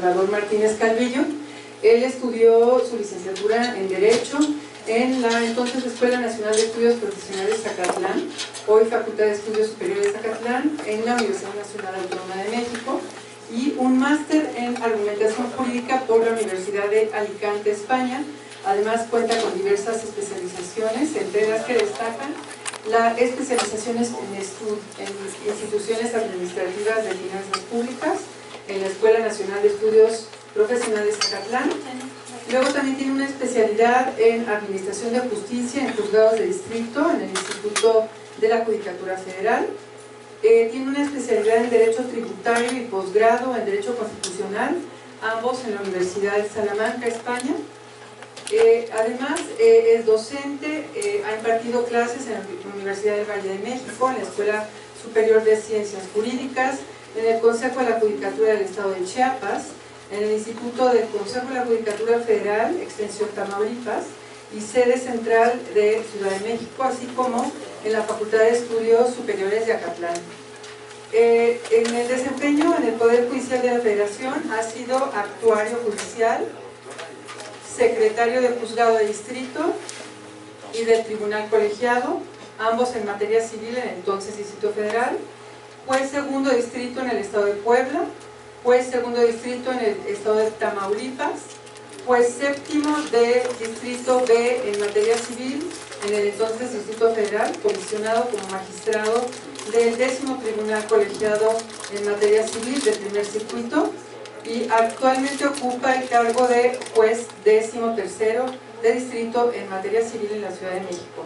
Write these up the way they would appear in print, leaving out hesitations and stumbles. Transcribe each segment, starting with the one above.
Salvador Martínez Calvillo. Él estudió su licenciatura en Derecho en la entonces Escuela Nacional de Estudios Profesionales Zacatlán, hoy Facultad de Estudios Superiores Zacatlán, en la Universidad Nacional Autónoma de México, y un máster en Argumentación Jurídica por la Universidad de Alicante, España. Además cuenta con diversas especializaciones, entre las que destacan las especializaciones en instituciones administrativas de finanzas públicas, en la Escuela Nacional de Estudios Profesionales Zacatlán. Luego también tiene una especialidad en Administración de Justicia en Juzgados de Distrito en el Instituto de la Judicatura Federal. Tiene una especialidad en Derecho Tributario y posgrado en Derecho Constitucional, ambos en la Universidad de Salamanca, España. Además es docente, ha impartido clases en la Universidad del Valle de México, en la Escuela Superior de Ciencias Jurídicas, en el Consejo de la Judicatura del Estado de Chiapas, en el Instituto del Consejo de la Judicatura Federal, Extensión Tamaulipas, y sede central de Ciudad de México, así como en la Facultad de Estudios Superiores de Acatlán. En el desempeño en el Poder Judicial de la Federación ha sido actuario judicial, secretario de Juzgado de Distrito y del Tribunal Colegiado, ambos en materia civil en el entonces Distrito Federal, juez segundo distrito en el Estado de Puebla, juez segundo distrito en el Estado de Tamaulipas, juez séptimo de Distrito B en materia civil en el entonces Distrito Federal, comisionado como magistrado del 10º Tribunal Colegiado en materia civil del primer circuito, y actualmente ocupa el cargo de juez 13º de distrito en materia civil en la Ciudad de México.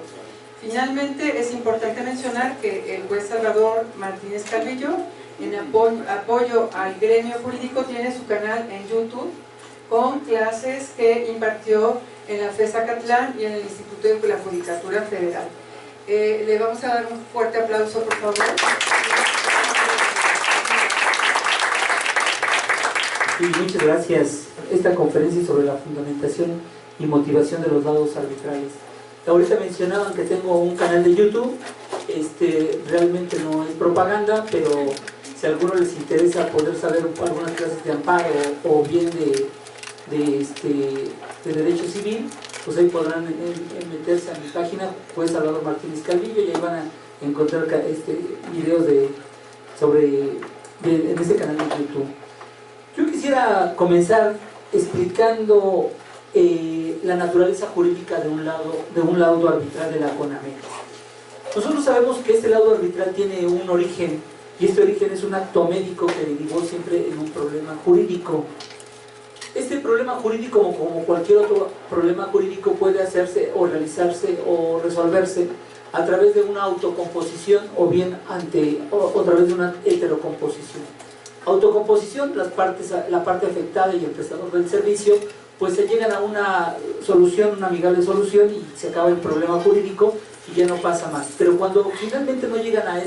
Finalmente, es importante mencionar que el juez Salvador Martínez Calvillo, en apoyo al gremio jurídico, tiene su canal en YouTube con clases que impartió en la FES Zacatlán y en el Instituto de la Judicatura Federal. Le vamos a dar un fuerte aplauso, por favor. Sí, muchas gracias. Esta conferencia sobre la fundamentación y motivación de los laudos arbitrales. Ahorita mencionaban que tengo un canal de YouTube. Realmente no es propaganda, pero si a alguno les interesa poder saber algunas clases de amparo o bien de derecho civil, pues ahí podrán meterse a mi página, juez Salvador Martínez Calvillo, y ahí van a encontrar videos en este canal de YouTube. Yo quisiera comenzar explicando la naturaleza jurídica de un laudo arbitral de la CONAMET. Nosotros sabemos que este laudo arbitral tiene un origen, y este origen es un acto médico que derivó siempre en un problema jurídico. Este problema jurídico, como cualquier otro problema jurídico, puede hacerse o realizarse o resolverse a través de una autocomposición o bien a través de una heterocomposición. Autocomposición, la parte afectada y el prestador del servicio, pues se llegan a una solución, una amigable solución, y se acaba el problema jurídico y ya no pasa más. Pero cuando finalmente no llegan a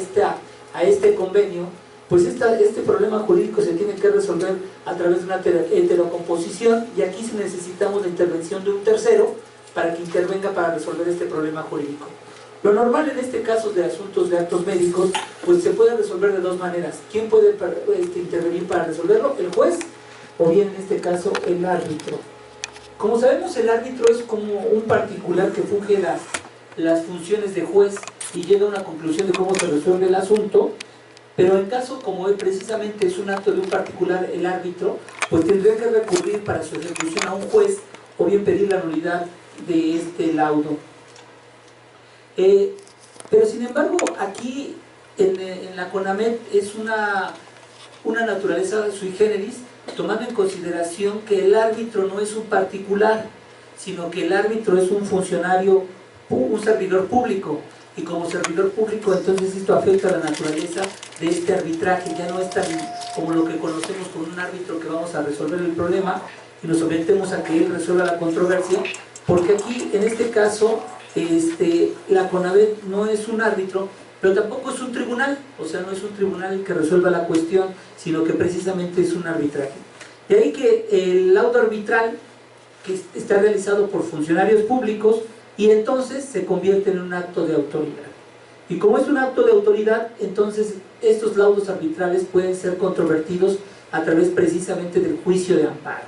este convenio, pues este problema jurídico se tiene que resolver a través de una heterocomposición, y aquí necesitamos la intervención de un tercero para que intervenga para resolver este problema jurídico. Lo normal en este caso de asuntos de actos médicos, pues se puede resolver de dos maneras. ¿Quién puede intervenir para resolverlo? El juez, o bien en este caso el árbitro. Como sabemos, el árbitro es como un particular que funge las funciones de juez y llega a una conclusión de cómo se resuelve el asunto. Pero en caso como él precisamente es un acto de un particular, el árbitro, pues tendría que recurrir para su ejecución a un juez, o bien pedir la nulidad de este laudo. Pero sin embargo, aquí en la CONAMET es una naturaleza sui generis, tomando en consideración que el árbitro no es un particular, sino que el árbitro es un funcionario, un servidor público, y como servidor público entonces esto afecta a la naturaleza de este arbitraje. Ya no es tan como lo que conocemos con un árbitro que vamos a resolver el problema y nos sometemos a que él resuelva la controversia, porque aquí en este caso la CONAMET no es un árbitro, pero tampoco es un tribunal, o sea, no es un tribunal que resuelva la cuestión, sino que precisamente es un arbitraje. De ahí que el laudo arbitral, que está realizado por funcionarios públicos, y entonces se convierte en un acto de autoridad. Y como es un acto de autoridad, entonces estos laudos arbitrales pueden ser controvertidos a través precisamente del juicio de amparo.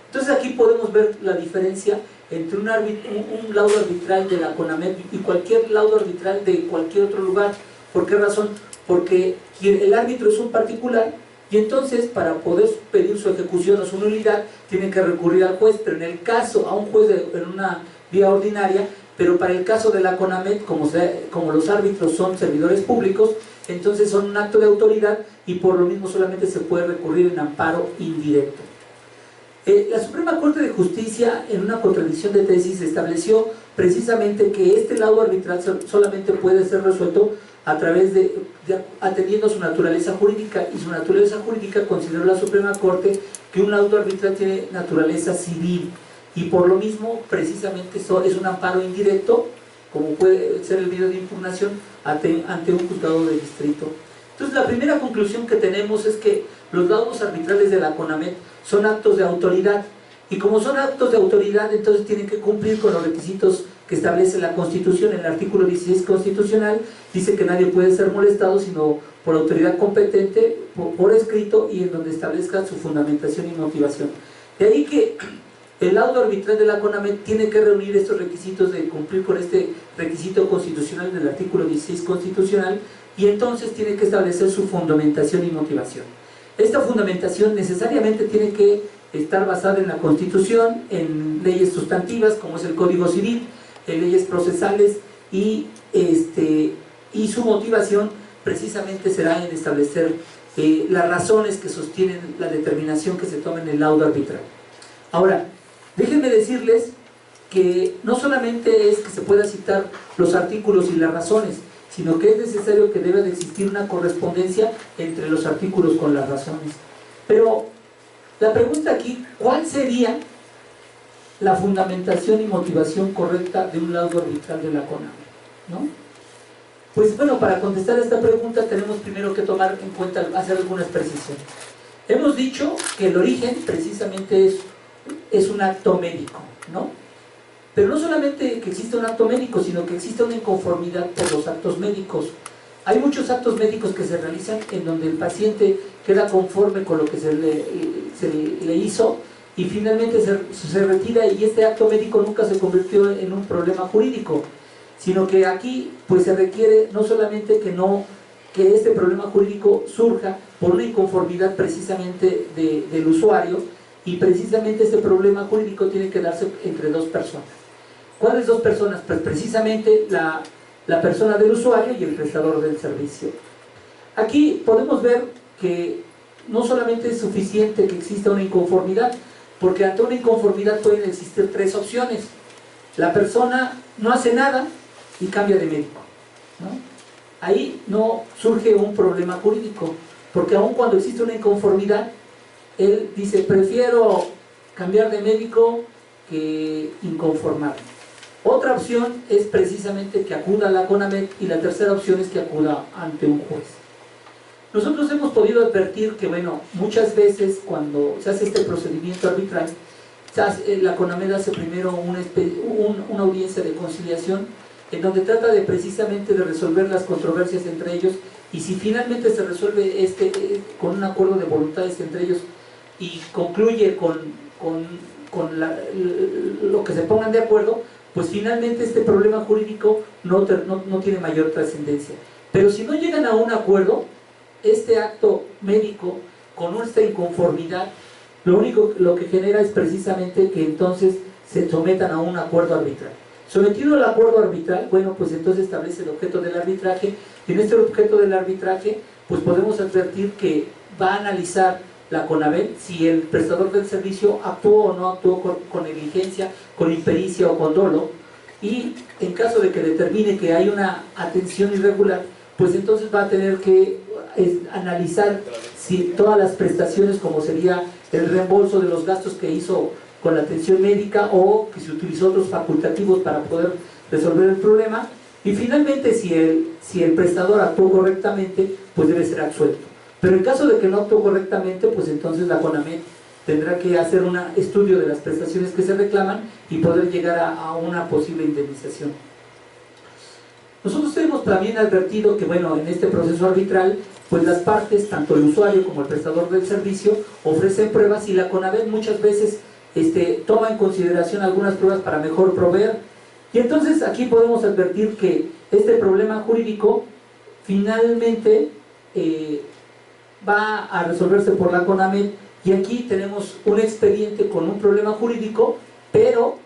Entonces aquí podemos ver la diferencia entre un laudo arbitral de la CONAMET y cualquier laudo arbitral de cualquier otro lugar. ¿Por qué razón? Porque el árbitro es un particular y entonces para poder pedir su ejecución o su nulidad tiene que recurrir al juez, pero en el caso, a un juez en una vía ordinaria, pero para el caso de la CONAMET, como los árbitros son servidores públicos, entonces son un acto de autoridad y por lo mismo solamente se puede recurrir en amparo indirecto. La Suprema Corte de Justicia, en una contradicción de tesis, estableció precisamente que este laudo arbitral solamente puede ser resuelto a través atendiendo a su naturaleza jurídica, y su naturaleza jurídica consideró la Suprema Corte que un laudo arbitral tiene naturaleza civil, y por lo mismo precisamente eso es un amparo indirecto, como puede ser el medio de impugnación ante un juzgado de distrito. Entonces la primera conclusión que tenemos es que los laudos arbitrales de la CONAMET son actos de autoridad, y como son actos de autoridad, entonces tienen que cumplir con los requisitos que establece la Constitución. En el artículo 16 constitucional dice que nadie puede ser molestado sino por autoridad competente, por escrito, y en donde establezca su fundamentación y motivación. De ahí que el laudo arbitral de la CONAMET tiene que reunir estos requisitos de cumplir con este requisito constitucional del artículo 16 constitucional, y entonces tiene que establecer su fundamentación y motivación. Esta fundamentación necesariamente tiene que estar basada en la Constitución, en leyes sustantivas como es el Código Civil, en leyes procesales, y su motivación precisamente será en establecer las razones que sostienen la determinación que se toma en el laudo arbitral. Ahora, déjenme decirles que no solamente es que se pueda citar los artículos y las razones, sino que es necesario que deba de existir una correspondencia entre los artículos con las razones. Pero la pregunta aquí, ¿cuál sería la fundamentación y motivación correcta de un laudo arbitral de la CONAMET? ¿No? Pues bueno, para contestar a esta pregunta tenemos primero que tomar en cuenta, hacer algunas precisiones. Hemos dicho que el origen precisamente es un acto médico, ¿no? Pero no solamente que existe un acto médico, sino que existe una inconformidad por los actos médicos. Hay muchos actos médicos que se realizan en donde el paciente queda conforme con lo que se le hizo y finalmente se retira, y este acto médico nunca se convirtió en un problema jurídico, sino que aquí pues se requiere no solamente que este problema jurídico surja por una inconformidad precisamente del usuario, y precisamente este problema jurídico tiene que darse entre dos personas. ¿Cuáles dos personas? Pues precisamente la persona del usuario y el prestador del servicio. Aquí podemos ver que no solamente es suficiente que exista una inconformidad, porque ante una inconformidad pueden existir tres opciones. La persona no hace nada y cambia de médico, ¿no? Ahí no surge un problema jurídico, porque aun cuando existe una inconformidad, él dice, prefiero cambiar de médico que inconformarme. Otra opción es precisamente que acuda a la CONAMET, y la tercera opción es que acuda ante un juez. Nosotros hemos podido advertir que, bueno, muchas veces cuando se hace este procedimiento arbitral, la CONAMET hace primero una audiencia de conciliación en donde trata de precisamente de resolver las controversias entre ellos, y si finalmente se resuelve con un acuerdo de voluntades entre ellos y concluye con lo que se pongan de acuerdo, pues finalmente este problema jurídico no tiene mayor trascendencia. Pero si no llegan a un acuerdo, este acto médico con esta inconformidad, lo que genera es precisamente que entonces se sometan a un acuerdo arbitral. Sometido al acuerdo arbitral, bueno, pues entonces establece el objeto del arbitraje, y en este objeto del arbitraje pues podemos advertir que va a analizar la CONAMET si el prestador del servicio actuó o no actuó con negligencia, con impericia o con dolo, y en caso de que determine que hay una atención irregular, pues entonces va a tener que analizar si todas las prestaciones, como sería el reembolso de los gastos que hizo con la atención médica, o que se utilizó otros facultativos para poder resolver el problema, y finalmente si el prestador actuó correctamente, pues debe ser absuelto. Pero en caso de que no actuó correctamente, pues entonces la CONAMET tendrá que hacer un estudio de las prestaciones que se reclaman y poder llegar a una posible indemnización. Nosotros hemos también advertido que, bueno, en este proceso arbitral pues las partes, tanto el usuario como el prestador del servicio, ofrecen pruebas y la CONAVET muchas veces toma en consideración algunas pruebas para mejor proveer. Y entonces aquí podemos advertir que este problema jurídico finalmente va a resolverse por la CONAMET, y aquí tenemos un expediente con un problema jurídico, pero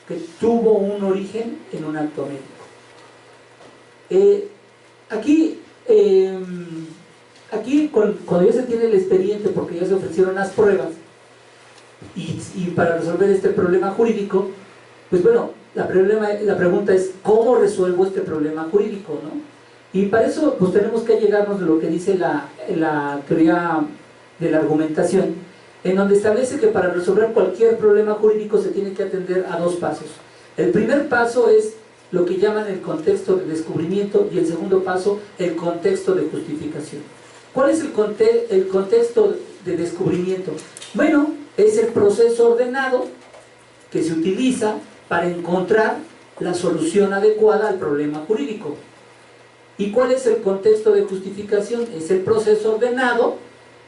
que tuvo un origen en un acto médico. Aquí cuando ya se tiene el expediente, porque ya se ofrecieron las pruebas, y para resolver este problema jurídico, pues bueno, la pregunta es ¿cómo resuelvo este problema jurídico, ¿no? Y para eso pues tenemos que llegarnos de lo que dice la teoría de la argumentación, en donde establece que para resolver cualquier problema jurídico se tiene que atender a dos pasos. El primer paso es lo que llaman el contexto de descubrimiento, y el segundo paso, el contexto de justificación. ¿Cuál es el contexto de descubrimiento? Bueno, es el proceso ordenado que se utiliza para encontrar la solución adecuada al problema jurídico. ¿Y cuál es el contexto de justificación? Es el proceso ordenado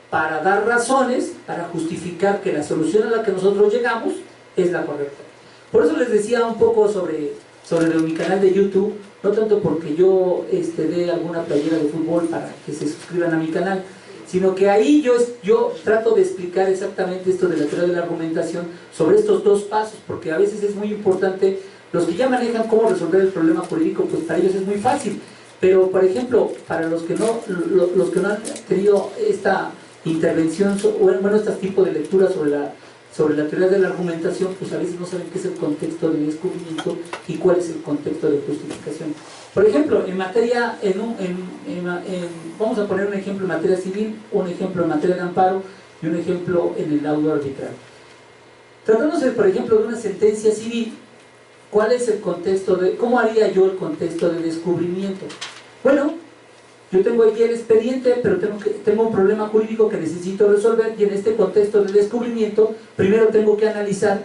para dar razones, para justificar que la solución a la que nosotros llegamos es la correcta. Por eso les decía un poco sobre mi canal de YouTube, no tanto porque yo dé alguna playera de fútbol para que se suscriban a mi canal, sino que ahí yo trato de explicar exactamente esto de la teoría de la argumentación sobre estos dos pasos, porque a veces es muy importante. Los que ya manejan cómo resolver el problema jurídico, pues para ellos es muy fácil, pero por ejemplo, para los que no han tenido esta intervención, bueno, este tipo de lectura sobre la teoría de la argumentación, pues a veces no saben qué es el contexto de descubrimiento y cuál es el contexto de justificación. Por ejemplo, en materia, vamos a poner un ejemplo en materia civil, un ejemplo en materia de amparo y un ejemplo en el laudo arbitral. Tratándose, por ejemplo, de una sentencia civil, ¿cuál es el contexto cómo haría yo el contexto de descubrimiento? Bueno, yo tengo aquí el expediente, pero tengo un problema jurídico que necesito resolver, y en este contexto de descubrimiento, primero tengo que analizar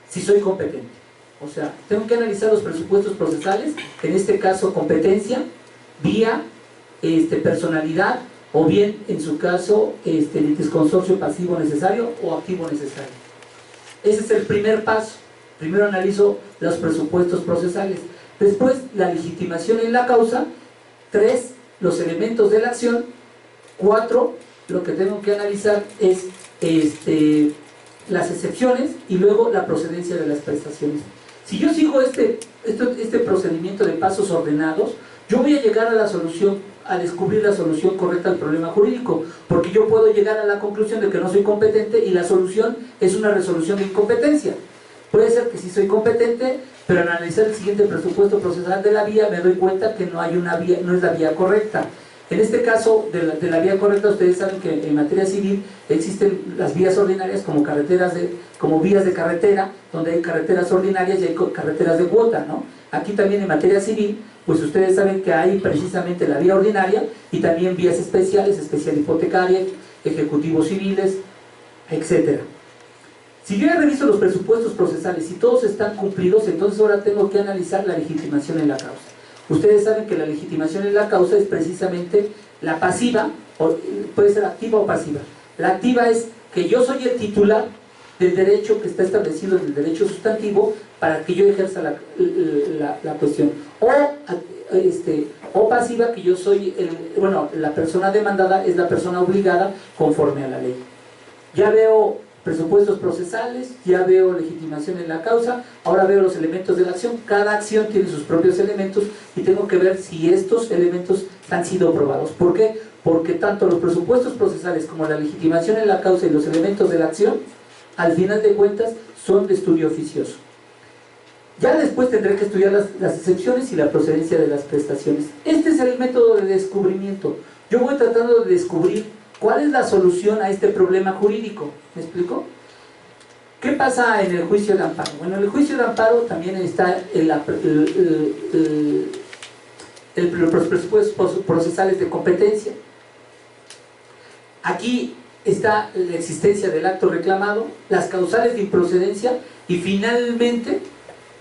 si soy competente. O sea, tengo que analizar los presupuestos procesales, en este caso competencia, vía, personalidad, o bien, en su caso, litisconsorcio pasivo necesario o activo necesario. Ese es el primer paso. Primero analizo los presupuestos procesales. Después, la legitimación en la causa. 3, los elementos de la acción. 4, lo que tengo que analizar es las excepciones, y luego la procedencia de las prestaciones. Si yo sigo este procedimiento de pasos ordenados, yo voy a llegar a la solución, a descubrir la solución correcta al problema jurídico, porque yo puedo llegar a la conclusión de que no soy competente, y la solución es una resolución de incompetencia. Puede ser que sí soy competente, pero al analizar el siguiente presupuesto procesal de la vía me doy cuenta que no es la vía correcta. En este caso de la vía correcta, ustedes saben que en materia civil existen las vías ordinarias como vías de carretera, donde hay carreteras ordinarias y hay carreteras de cuota, ¿no? Aquí también en materia civil, pues ustedes saben que hay precisamente la vía ordinaria y también vías especiales, especial hipotecaria, ejecutivos civiles, etcétera. Si yo ya reviso los presupuestos procesales y todos están cumplidos, entonces ahora tengo que analizar la legitimación en la causa. Ustedes saben que la legitimación en la causa es precisamente la pasiva, puede ser activa o pasiva. La activa es que yo soy el titular del derecho que está establecido en el derecho sustantivo para que yo ejerza la cuestión. O pasiva, que yo soy, la persona demandada es la persona obligada conforme a la ley. Ya veo presupuestos procesales, ya veo legitimación en la causa, ahora veo los elementos de la acción. Cada acción tiene sus propios elementos y tengo que ver si estos elementos han sido probados. ¿Por qué? Porque tanto los presupuestos procesales como la legitimación en la causa y los elementos de la acción, al final de cuentas, son de estudio oficioso. Ya después tendré que estudiar las excepciones y la procedencia de las prestaciones. Este es el método de descubrimiento. Yo voy tratando de descubrir ¿cuál es la solución a este problema jurídico? ¿Me explico? ¿Qué pasa en el juicio de amparo? Bueno, en el juicio de amparo también está los presupuestos procesales de competencia. Aquí está la existencia del acto reclamado, las causales de improcedencia, y finalmente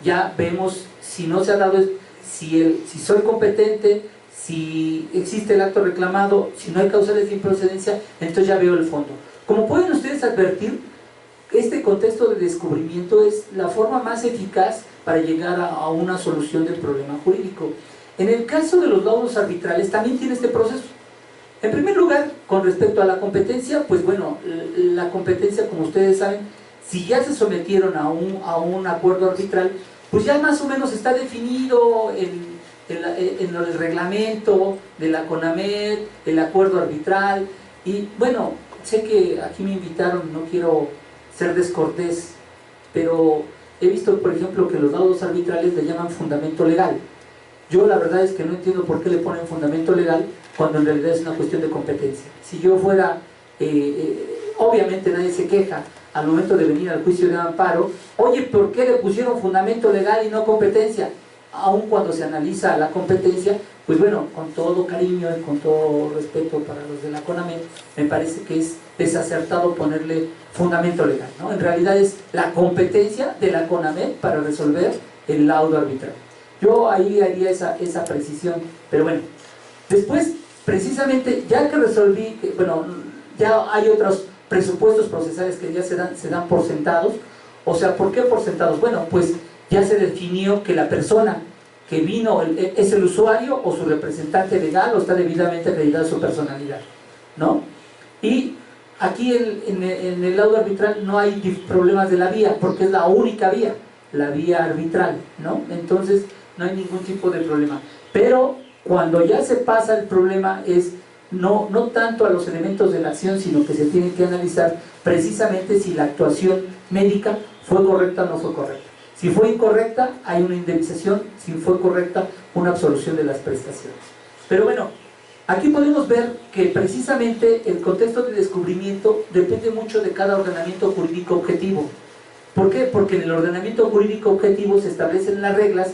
ya vemos si no se ha dado, si soy competente, si existe el acto reclamado, si no hay causales de improcedencia, entonces ya veo el fondo. Como pueden ustedes advertir, este contexto de descubrimiento es la forma más eficaz para llegar a una solución del problema jurídico. En el caso de los laudos arbitrales también tiene este proceso. En primer lugar, con respecto a la competencia, pues bueno, la competencia, como ustedes saben, si ya se sometieron a un acuerdo arbitral, pues ya más o menos está definido en el reglamento de la CONAMED, el acuerdo arbitral. Y bueno, sé que aquí me invitaron, no quiero ser descortés, pero he visto, por ejemplo, que los laudos arbitrales le llaman fundamento legal. Yo la verdad es que no entiendo por qué le ponen fundamento legal cuando en realidad es una cuestión de competencia. Si yo fuera, obviamente nadie se queja al momento de venir al juicio de amparo, oye, ¿por qué le pusieron fundamento legal y no competencia? Aun cuando se analiza la competencia, pues bueno, con todo cariño y con todo respeto para los de la CONAMED, me parece que es desacertado ponerle fundamento legal, ¿no? En realidad es la competencia de la CONAMED para resolver el laudo arbitral. Yo ahí haría esa precisión, pero bueno, después, precisamente, ya que resolví, bueno, ya hay otros presupuestos procesales que ya se dan por sentados. O sea, ¿por qué por sentados? Bueno, pues ya se definió que la persona que vino es el usuario o su representante legal o está debidamente acreditada su personalidad, ¿no? Y aquí en el laudo arbitral no hay problemas de la vía, porque es la única vía, la vía arbitral, ¿no? Entonces no hay ningún tipo de problema. Pero cuando ya se pasa el problema es no tanto a los elementos de la acción, sino que se tiene que analizar precisamente si la actuación médica fue correcta o no fue correcta. Si fue incorrecta, hay una indemnización; si fue correcta, una absolución de las prestaciones. Pero bueno, aquí podemos ver que precisamente el contexto de descubrimiento depende mucho de cada ordenamiento jurídico objetivo. ¿Por qué? Porque en el ordenamiento jurídico objetivo se establecen las reglas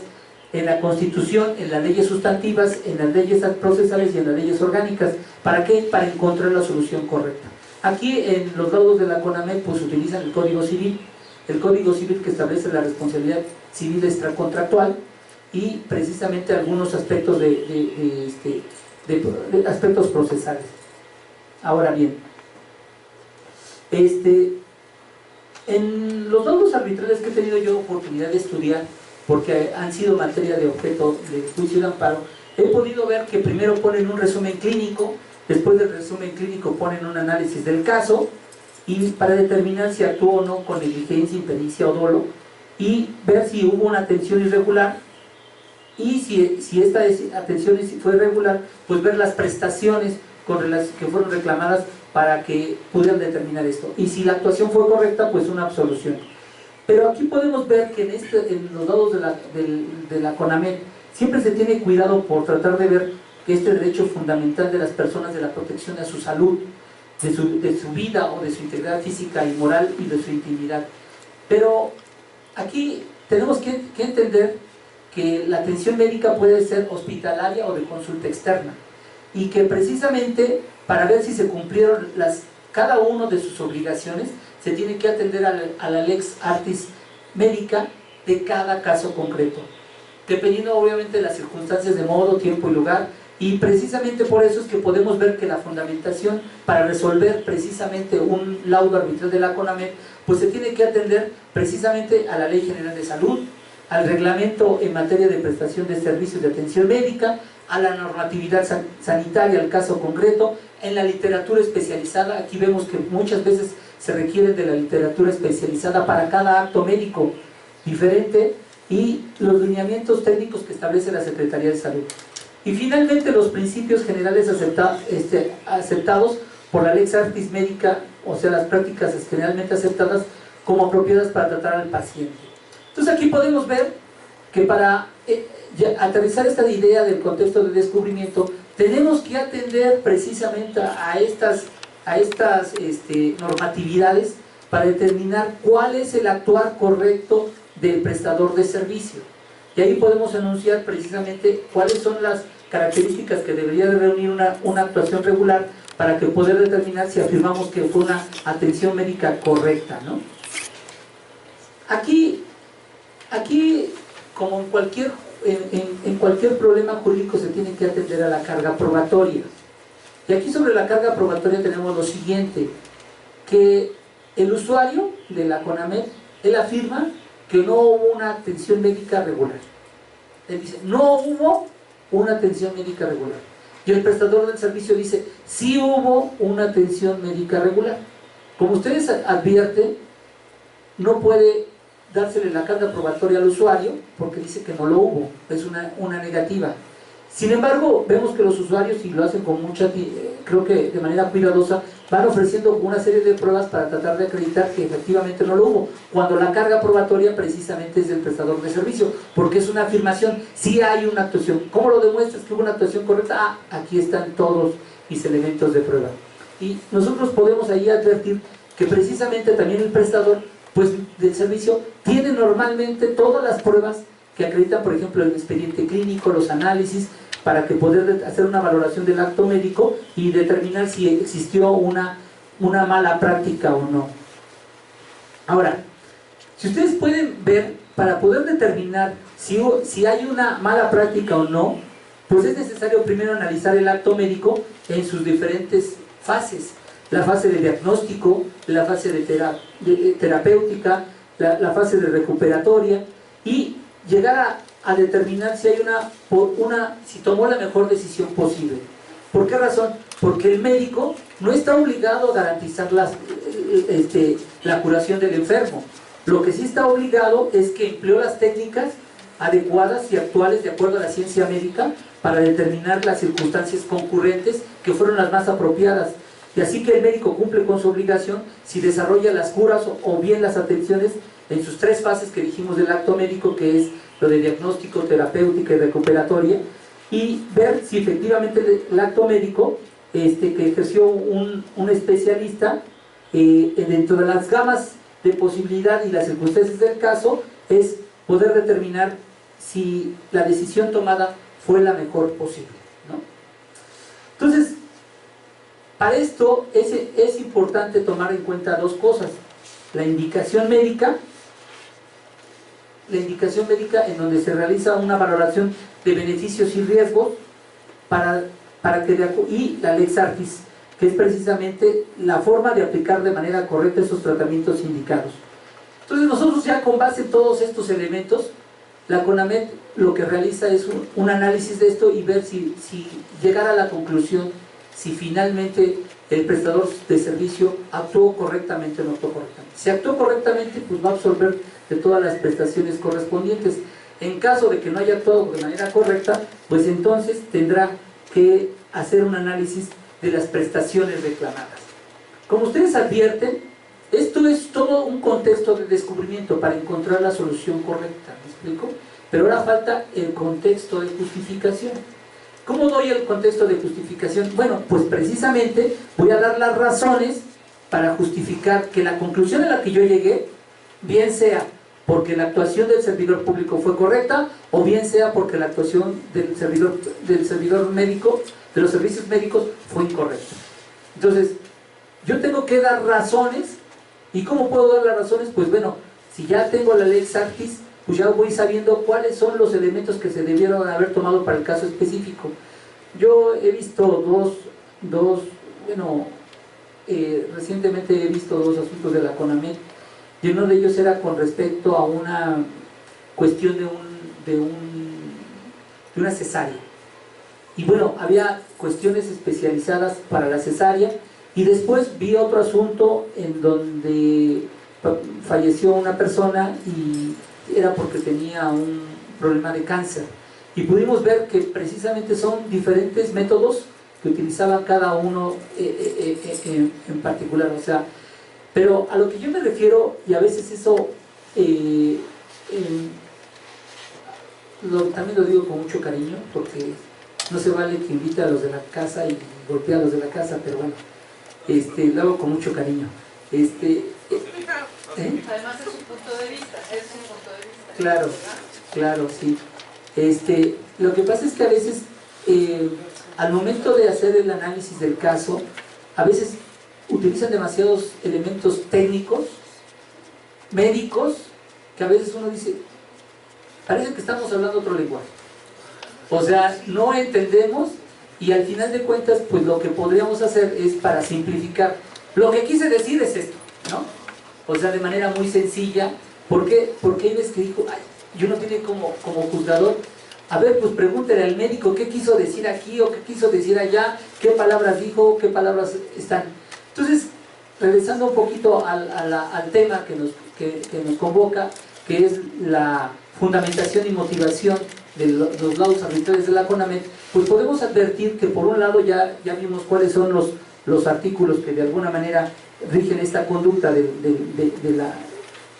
en la Constitución, en las leyes sustantivas, en las leyes procesales y en las leyes orgánicas. ¿Para qué? Para encontrar la solución correcta. Aquí en los laudos de la CONAMED pues utilizan el Código Civil, que establece la responsabilidad civil extracontractual y precisamente algunos aspectos de aspectos procesales. Ahora bien, en los laudos arbitrales que he tenido yo oportunidad de estudiar, porque han sido materia de objeto de juicio de amparo, he podido ver que primero ponen un resumen clínico, después del resumen clínico ponen un análisis del caso, y para determinar si actuó o no con negligencia, impericia o dolo, y ver si hubo una atención irregular, y si esta atención fue irregular, pues ver las prestaciones que fueron reclamadas para que pudieran determinar esto, y si la actuación fue correcta, pues una absolución. Pero aquí podemos ver que en los dados de la CONAMED siempre se tiene cuidado por tratar de ver que este derecho fundamental de las personas, de la protección a su salud, de su vida o de su integridad física y moral y de su intimidad. Pero aquí tenemos que entender que la atención médica puede ser hospitalaria o de consulta externa, y que precisamente para ver si se cumplieron cada uno de sus obligaciones se tiene que atender a la lex artis médica de cada caso concreto, dependiendo obviamente de las circunstancias de modo, tiempo y lugar. Y precisamente por eso es que podemos ver que la fundamentación para resolver precisamente un laudo arbitral de la CONAMED, pues se tiene que atender precisamente a la Ley General de Salud, al reglamento en materia de prestación de servicios de atención médica, a la normatividad sanitaria, al caso concreto, en la literatura especializada. Aquí vemos que muchas veces se requiere de la literatura especializada para cada acto médico diferente, y los lineamientos técnicos que establece la Secretaría de Salud. Y finalmente los principios generales aceptados por la lex artis médica, o sea, las prácticas generalmente aceptadas como apropiadas para tratar al paciente. Entonces aquí podemos ver que para aterrizar esta idea del contexto de descubrimiento, tenemos que atender precisamente a estas normatividades para determinar cuál es el actuar correcto del prestador de servicio. Y ahí podemos enunciar precisamente cuáles son las características que debería de reunir una actuación regular para que poder determinar si afirmamos que fue una atención médica correcta, ¿no? Aquí como en cualquier en cualquier problema jurídico se tiene que atender a la carga probatoria. Y aquí sobre la carga probatoria tenemos lo siguiente, que el usuario de la CONAMED, él afirma que no hubo una atención médica regular. Él dice, no hubo una atención médica regular. Y el prestador del servicio dice, sí hubo una atención médica regular. Como ustedes advierten, no puede dársele la carga probatoria al usuario porque dice que no lo hubo, es una negativa. Sin embargo, vemos que los usuarios, y lo hacen con mucha, creo que de manera cuidadosa, van ofreciendo una serie de pruebas para tratar de acreditar que efectivamente no lo hubo, cuando la carga probatoria precisamente es del prestador de servicio, porque es una afirmación, sí hay una actuación. ¿Cómo lo demuestras que hubo una actuación correcta? Ah, aquí están todos mis elementos de prueba. Y nosotros podemos ahí advertir que precisamente también el prestador pues, del servicio tiene normalmente todas las pruebas que acreditan, por ejemplo, el expediente clínico, los análisis, para que poder hacer una valoración del acto médico y determinar si existió una mala práctica o no. Ahora, si ustedes pueden ver, para poder determinar si hay una mala práctica o no, pues es necesario primero analizar el acto médico en sus diferentes fases. La fase de diagnóstico, la fase de terapéutica, la fase de recuperatoria, y llegar a determinar si hay si tomó la mejor decisión posible. ¿Por qué razón? Porque el médico no está obligado a garantizar la curación del enfermo. Lo que sí está obligado es que empleó las técnicas adecuadas y actuales de acuerdo a la ciencia médica para determinar las circunstancias concurrentes que fueron las más apropiadas. Y así que el médico cumple con su obligación si desarrolla las curas o bien las atenciones en sus tres fases que dijimos del acto médico, que es lo de diagnóstico, terapéutica y recuperatoria, y ver si efectivamente el acto médico que ejerció un especialista dentro de las gamas de posibilidad y las circunstancias del caso, es poder determinar si la decisión tomada fue la mejor posible, ¿no? Entonces, para esto es importante tomar en cuenta dos cosas: la indicación médica en donde se realiza una valoración de beneficios y riesgos y la lex artis, que es precisamente la forma de aplicar de manera correcta esos tratamientos indicados. Entonces nosotros ya con base en todos estos elementos, la CONAMED lo que realiza es un análisis de esto y ver si llegar a la conclusión si finalmente el prestador de servicio actuó correctamente o no actuó correctamente. Si actuó correctamente, pues va a absorber de todas las prestaciones correspondientes. En caso de que no haya actuado de manera correcta, pues entonces tendrá que hacer un análisis de las prestaciones reclamadas. Como ustedes advierten, esto es todo un contexto de descubrimiento para encontrar la solución correcta, ¿me explico? Pero ahora falta el contexto de justificación. ¿Cómo doy el contexto de justificación? Bueno, pues precisamente voy a dar las razones para justificar que la conclusión a la que yo llegué, bien sea porque la actuación del servidor público fue correcta, o bien sea porque la actuación del servidor médico, de los servicios médicos, fue incorrecta. Entonces, yo tengo que dar razones. ¿Y cómo puedo dar las razones? Pues bueno, si ya tengo la lex artis, pues ya voy sabiendo cuáles son los elementos que se debieron haber tomado para el caso específico. Yo he visto recientemente he visto dos asuntos de la CONAMED, y uno de ellos era con respecto a una cuestión de una cesárea. Y bueno, había cuestiones especializadas para la cesárea, y después vi otro asunto en donde falleció una persona y era porque tenía un problema de cáncer. Y pudimos ver que precisamente son diferentes métodos que utilizaban cada uno en particular. O sea, pero a lo que yo me refiero, y a veces eso también lo digo con mucho cariño, porque no se vale que invite a los de la casa y golpee a los de la casa, pero bueno, lo hago con mucho cariño. Además es un punto de vista, Claro, claro, sí. Lo que pasa es que a veces, al momento de hacer el análisis del caso, a veces utilizan demasiados elementos técnicos, médicos, que a veces uno dice, parece que estamos hablando otro lenguaje. O sea, no entendemos y al final de cuentas, pues lo que podríamos hacer es para simplificar. Lo que quise decir es esto, ¿no? O sea, de manera muy sencilla. ¿Por qué? Porque hay veces que dijo, ay, yo no tiene como juzgador. A ver, pues pregúntele al médico qué quiso decir aquí o qué quiso decir allá, qué palabras dijo, qué palabras están. Entonces, regresando un poquito al tema que nos convoca, que es la fundamentación y motivación de los laudos arbitrarios de la CONAMED, pues podemos advertir que por un lado ya vimos cuáles son los artículos que de alguna manera rigen esta conducta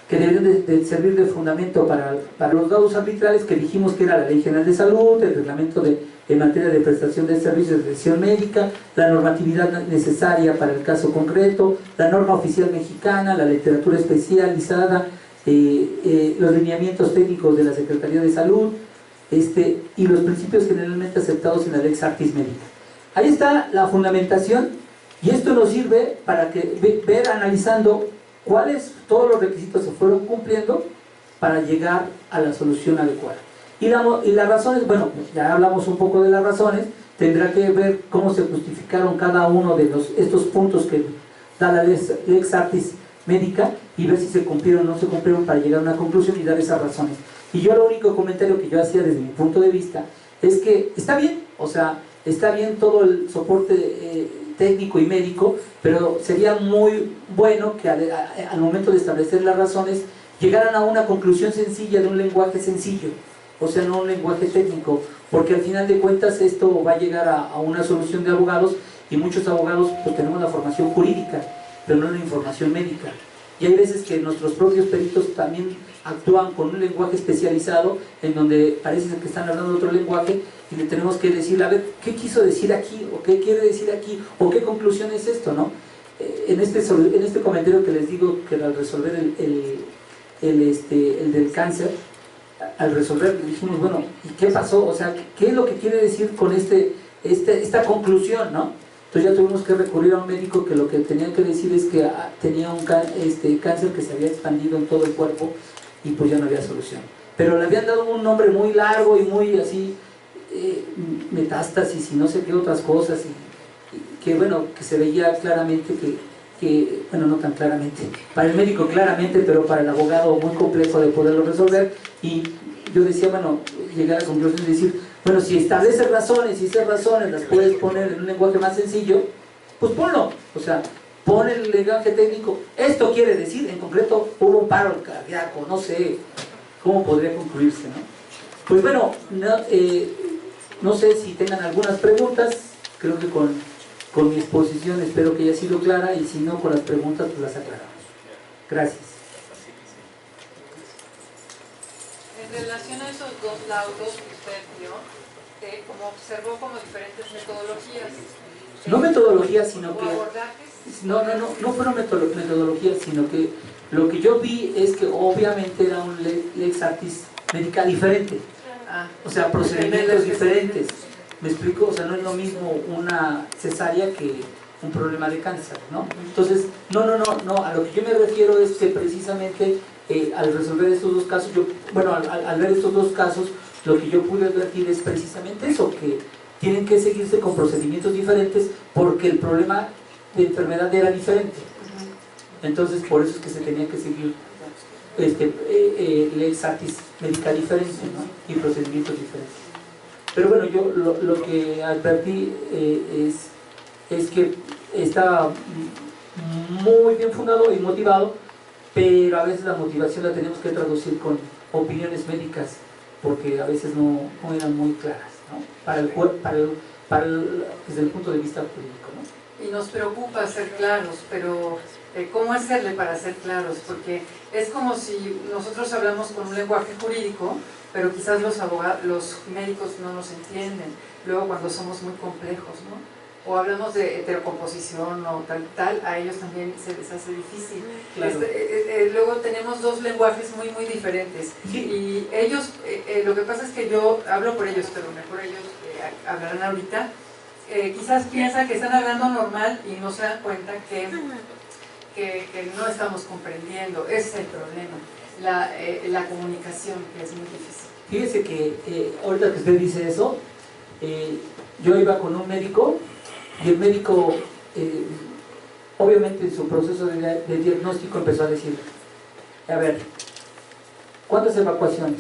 que deberían de servir de fundamento para los laudos arbitrales, que dijimos que era la Ley General de Salud, el reglamento en materia de prestación de servicios de atención médica, la normatividad necesaria para el caso concreto, la norma oficial mexicana, la literatura especializada, los lineamientos técnicos de la Secretaría de Salud, y los principios generalmente aceptados en la Lex Artis Médica. Ahí está la fundamentación, y esto nos sirve para ver analizando cuáles todos los requisitos se fueron cumpliendo para llegar a la solución adecuada. Y las razones, bueno, ya hablamos un poco de las razones, tendrá que ver cómo se justificaron cada uno de estos puntos que da la Lex Artis Médica y ver si se cumplieron o no se cumplieron para llegar a una conclusión y dar esas razones. Y yo lo único comentario que yo hacía desde mi punto de vista es que está bien, o sea, está bien todo el soporte técnico y médico, pero sería muy bueno que al momento de establecer las razones llegaran a una conclusión sencilla de un lenguaje sencillo, o sea, no un lenguaje técnico, porque al final de cuentas esto va a llegar a una solución de abogados, y muchos abogados pues tenemos la formación jurídica, pero no la información médica, y hay veces que nuestros propios peritos también actúan con un lenguaje especializado en donde parece que están hablando otro lenguaje y le tenemos que decir, a ver, ¿qué quiso decir aquí? ¿O qué quiere decir aquí? ¿O qué conclusión es esto? ¿No? En este comentario que les digo que al resolver el del cáncer, al resolver dijimos, bueno, ¿y qué pasó? O sea, ¿qué es lo que quiere decir con esta conclusión? ¿No? Entonces ya tuvimos que recurrir a un médico que lo que tenía que decir es que tenía un cáncer que se había expandido en todo el cuerpo y pues ya no había solución. Pero le habían dado un nombre muy largo y muy así, metástasis y no sé qué otras cosas, y que bueno, que se veía claramente bueno, no tan claramente, para el médico claramente, pero para el abogado muy complejo de poderlo resolver. Y yo decía, bueno, llegar a la conclusión de decir, bueno, si estableces razones y esas razones las puedes poner en un lenguaje más sencillo, pues ponlo, o sea, pon el lenguaje técnico, esto quiere decir, en concreto, hubo un paro cardíaco, no sé cómo podría concluirse, ¿no? Pues bueno, no sé si tengan algunas preguntas, creo que con mi exposición espero que haya sido clara, y si no, con las preguntas pues las aclaramos. Gracias. En relación a esos dos laudos que usted dio, como observó como diferentes metodologías. No metodologías, sino que... abordajes. No fueron metodologías, sino que lo que yo vi es que obviamente era un Lex Artis Médica diferente. O sea, procedimientos diferentes. ¿Me explico? O sea, no es lo mismo una cesárea que un problema de cáncer, ¿no? Entonces, no, a lo que yo me refiero es que precisamente al resolver estos dos casos, al ver estos dos casos, lo que yo pude advertir es precisamente eso, que tienen que seguirse con procedimientos diferentes porque el problema de enfermedad era diferente. Entonces, por eso es que se tenía que seguir Lex Artis Médica diferente, ¿no? Y procedimientos diferentes. Pero bueno, yo lo que advertí es que está muy bien fundado y motivado, pero a veces la motivación la tenemos que traducir con opiniones médicas, porque a veces no eran muy claras, ¿no? Desde el punto de vista jurídico, ¿no? Y nos preocupa ser claros, pero ¿cómo hacerle para ser claros? Porque es como si nosotros hablamos con un lenguaje jurídico, pero quizás los médicos no nos entienden, luego cuando somos muy complejos, ¿no? O hablamos de heterocomposición o tal, a ellos también se les hace difícil. Claro. Luego tenemos dos lenguajes muy diferentes. Sí. Y ellos, lo que pasa es que yo hablo por ellos, pero mejor ellos hablarán ahorita, quizás piensan que están hablando normal y no se dan cuenta que no estamos comprendiendo. Ese es el problema, la comunicación, que es muy difícil. Fíjese que ahorita que usted dice eso, yo iba con un médico y el médico, obviamente en su proceso de diagnóstico empezó a decir, a ver, ¿cuántas evacuaciones?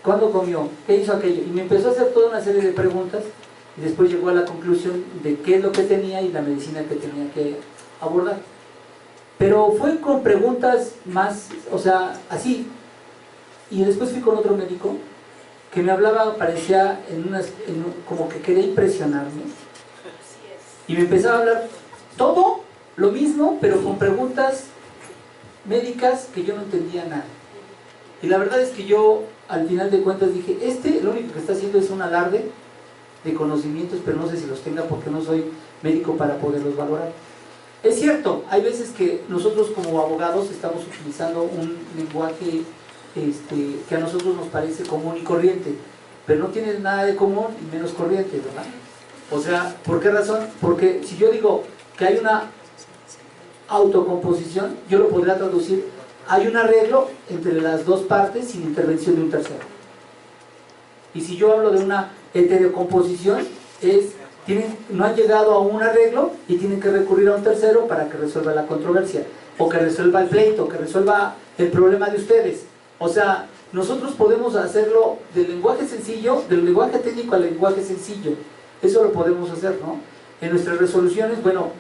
¿Cuándo comió? ¿Qué hizo aquello? Y me empezó a hacer toda una serie de preguntas y después llegó a la conclusión de qué es lo que tenía y la medicina que tenía que abordar. Pero fue con preguntas más, o sea, así. Y después fui con otro médico que me hablaba, parecía como que quería impresionarme. Y me empezaba a hablar todo lo mismo, pero con preguntas médicas que yo no entendía nada. Y la verdad es que yo, al final de cuentas, dije, lo único que está haciendo es un alarde de conocimientos, pero no sé si los tenga porque no soy médico para poderlos valorar. Es cierto, hay veces que nosotros como abogados estamos utilizando un lenguaje que a nosotros nos parece común y corriente, pero no tiene nada de común y menos corriente, ¿verdad? O sea, ¿por qué razón? Porque si yo digo que hay una autocomposición, yo lo podría traducir, hay un arreglo entre las dos partes sin intervención de un tercero. Y si yo hablo de una heterocomposición, no han llegado a un arreglo y tienen que recurrir a un tercero para que resuelva la controversia, o que resuelva el pleito, que resuelva el problema de ustedes. O sea, nosotros podemos hacerlo del lenguaje sencillo, del lenguaje técnico al lenguaje sencillo. Eso lo podemos hacer, ¿no? En nuestras resoluciones, bueno,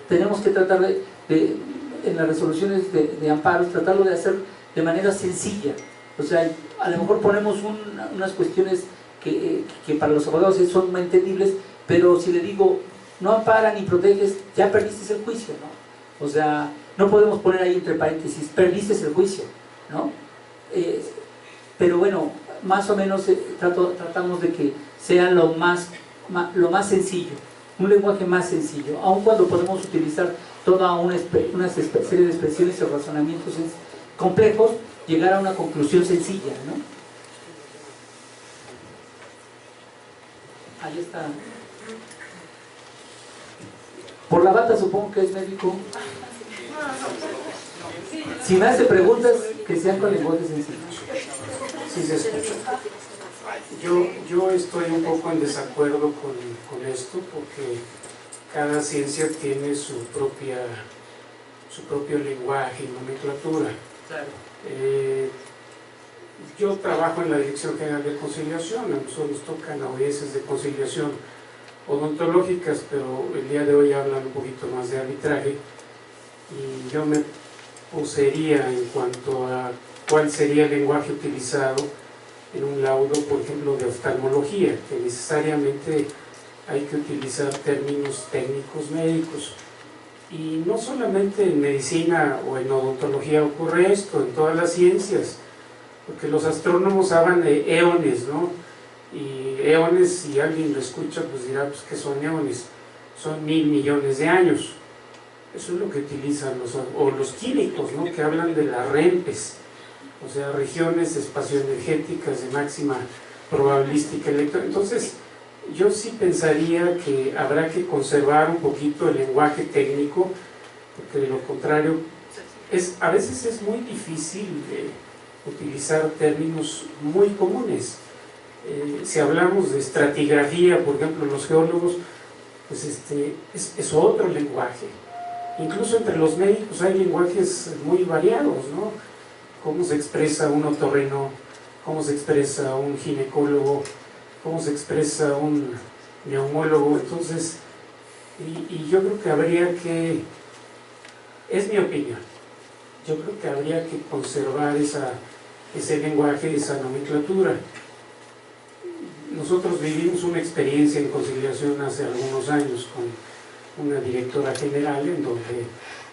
tenemos que tratar en las resoluciones de amparos, tratarlo de hacer de manera sencilla. O sea, a lo mejor ponemos unas cuestiones que para los abogados son muy entendibles, pero si le digo, no ampara ni proteges, ya perdiste el juicio, ¿no? O sea, no podemos poner ahí entre paréntesis, perdiste el juicio, ¿no? Pero bueno, más o menos tratamos de que sea lo más sencillo, un lenguaje más sencillo, aun cuando podemos utilizar toda una serie de expresiones o razonamientos complejos, llegar a una conclusión sencilla, ¿no? Ahí está. Por la bata supongo que es médico. Si me hace preguntas, que sean con lenguaje sencillo. Sí, se escucha. Yo estoy un poco en desacuerdo con esto, porque cada ciencia tiene su propio lenguaje y nomenclatura. Claro. Yo trabajo en la Dirección General de Conciliación, a nosotros nos tocan audiencias de conciliación odontológicas, pero el día de hoy hablan un poquito más de arbitraje, y yo me poseería en cuanto a cuál sería el lenguaje utilizado en un laudo, por ejemplo, de oftalmología, que necesariamente hay que utilizar términos técnicos médicos. Y no solamente en medicina o en odontología ocurre esto, en todas las ciencias, porque los astrónomos hablan de eones, ¿no? Y eones, si alguien lo escucha, pues dirá, pues, ¿qué son eones? Son 1000 millones de años. Eso es lo que utilizan los químicos, ¿no? Que hablan de las REMPes, o sea, regiones espacioenergéticas de máxima probabilística electrónica. Entonces, yo sí pensaría que habrá que conservar un poquito el lenguaje técnico, porque de lo contrario, a veces es muy difícil utilizar términos muy comunes. Si hablamos de estratigrafía, por ejemplo, los geólogos, pues es otro lenguaje. Incluso entre los médicos hay lenguajes muy variados, ¿no? Cómo se expresa un otorrino, cómo se expresa un ginecólogo, cómo se expresa un neumólogo. Entonces, y yo creo que habría que, es mi opinión, yo creo que habría que conservar ese lenguaje, esa nomenclatura. Nosotros vivimos una experiencia en conciliación hace algunos años con una directora general, en donde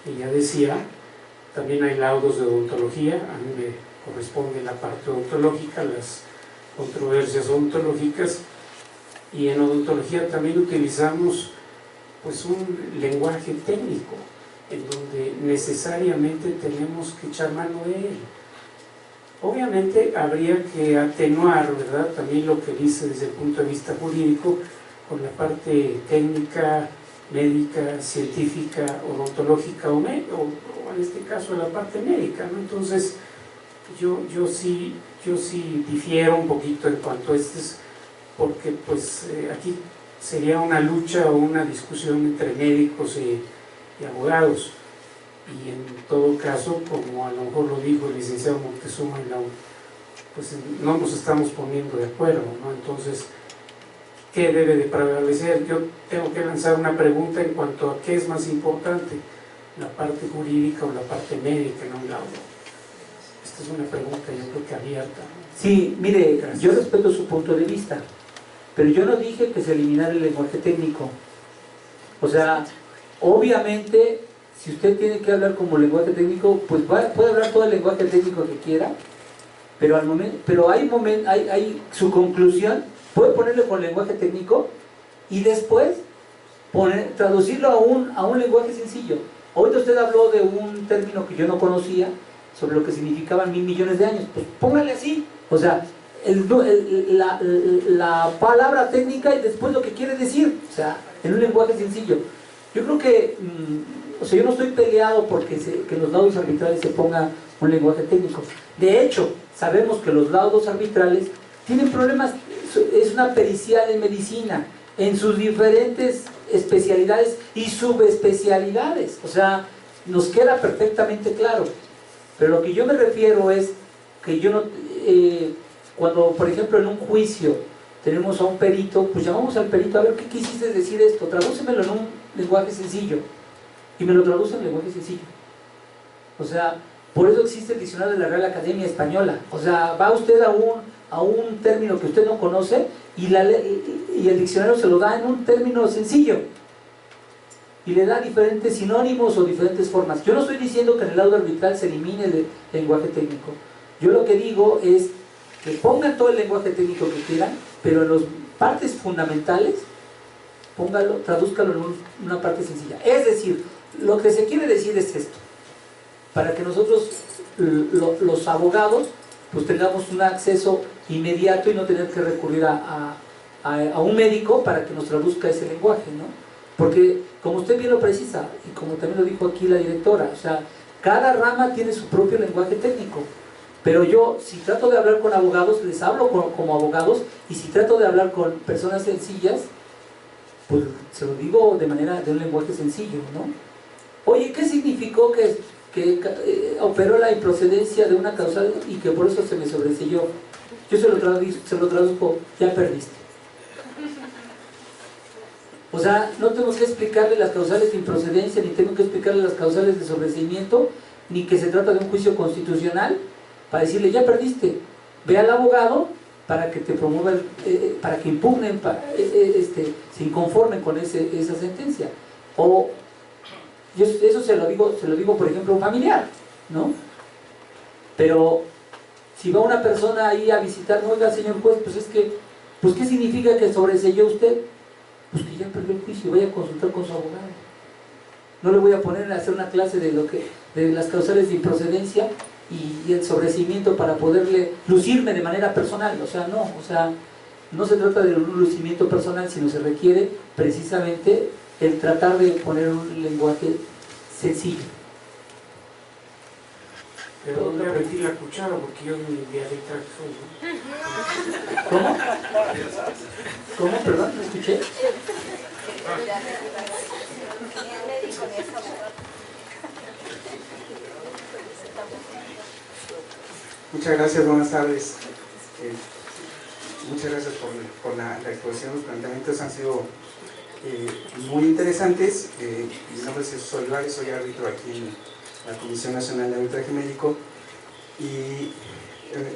ella decía, también hay laudos de odontología, a mí me corresponde la parte odontológica, las controversias odontológicas, y en odontología también utilizamos pues un lenguaje técnico, en donde necesariamente tenemos que echar mano de él. Obviamente habría que atenuar, ¿verdad?, también lo que dice desde el punto de vista jurídico, con la parte técnica, médica, científica, odontológica o en este caso la parte médica, ¿no? Entonces yo sí yo sí difiero un poquito en cuanto a porque pues aquí sería una lucha o una discusión entre médicos y abogados, y en todo caso, como a lo mejor lo dijo el licenciado Moctezuma en la pues no nos estamos poniendo de acuerdo, ¿no? Entonces, ¿qué debe de prevalecer? Yo tengo que lanzar una pregunta en cuanto a qué es más importante, la parte jurídica o la parte médica en un lado. Esta es una pregunta, yo creo que abierta. Sí, mire, Gracias. yo respeto su punto de vista, pero yo no dije que se eliminara el lenguaje técnico. O sea, obviamente, si usted tiene que hablar como lenguaje técnico, pues puede hablar todo el lenguaje técnico que quiera, pero al momento, pero hay su conclusión, puede ponerle con lenguaje técnico y después traducirlo a un lenguaje sencillo. Ahorita usted habló de un término que yo no conocía, sobre lo que significaban 1000 millones de años, pues póngale así, o sea, la palabra técnica y después lo que quiere decir, o sea, en un lenguaje sencillo. Yo creo que, o sea, yo no estoy peleado porque que en los laudos arbitrales se ponga un lenguaje técnico. De hecho, sabemos que los laudos arbitrales tienen problemas, es una pericial en medicina, en sus diferentes especialidades y subespecialidades, o sea, nos queda perfectamente claro. Pero lo que yo me refiero es que yo no, cuando por ejemplo en un juicio tenemos a un perito, pues llamamos al perito a ver qué quisiste decir esto, tradúcemelo en un lenguaje sencillo, y me lo traduce en lenguaje sencillo. O sea, por eso existe el diccionario de la Real Academia Española. O sea, va usted a un término que usted no conoce y el diccionario se lo da en un término sencillo y le da diferentes sinónimos o diferentes formas. Yo no estoy diciendo que en el laudo arbitral se elimine el lenguaje técnico. Yo lo que digo es que pongan todo el lenguaje técnico que quieran, pero en las partes fundamentales tradúzcalo en una parte sencilla. Es decir, lo que se quiere decir es esto: para que nosotros, los abogados, pues tengamos un acceso inmediato y no tener que recurrir a un médico para que nos traduzca ese lenguaje, ¿no? Porque, como usted bien lo precisa, y como también lo dijo aquí la directora, o sea, cada rama tiene su propio lenguaje técnico. Pero yo, si trato de hablar con abogados, les hablo como abogados, y si trato de hablar con personas sencillas, pues se lo digo de un lenguaje sencillo, ¿no? Oye, ¿qué significó que operó la improcedencia de una causal y que por eso se me sobreselló? Yo se lo traduzco, ya perdiste. O sea, no tengo que explicarle las causales de improcedencia, ni tengo que explicarle las causales de sobreseimiento, ni que se trata de un juicio constitucional, para decirle, ya perdiste. Ve al abogado para que te promueva, para que impugnen, se inconformen con esa sentencia. O eso se lo digo por ejemplo a un familiar, ¿no? Pero si va una persona ahí a visitar, no, oiga señor juez, pues es que, pues ¿qué significa que sobreseyó usted? Pues que ya perdió el juicio, vaya a consultar con su abogado. No le voy a poner a hacer una clase de las causales de improcedencia y el sobreseimiento para poderle lucirme de manera personal. O sea, no se trata de un lucimiento personal, sino se requiere precisamente el tratar de poner un lenguaje sencillo. Pero voy a meter la cuchara porque yo ni dialecta soy, ¿no? ¿Cómo? ¿Cómo? Perdón, ¿me escuché? Muchas gracias, buenas tardes. Muchas gracias por la exposición. Los planteamientos han sido muy interesantes. Mi nombre es Jesús Olivares, soy árbitro aquí en la Comisión Nacional de Arbitraje Médico y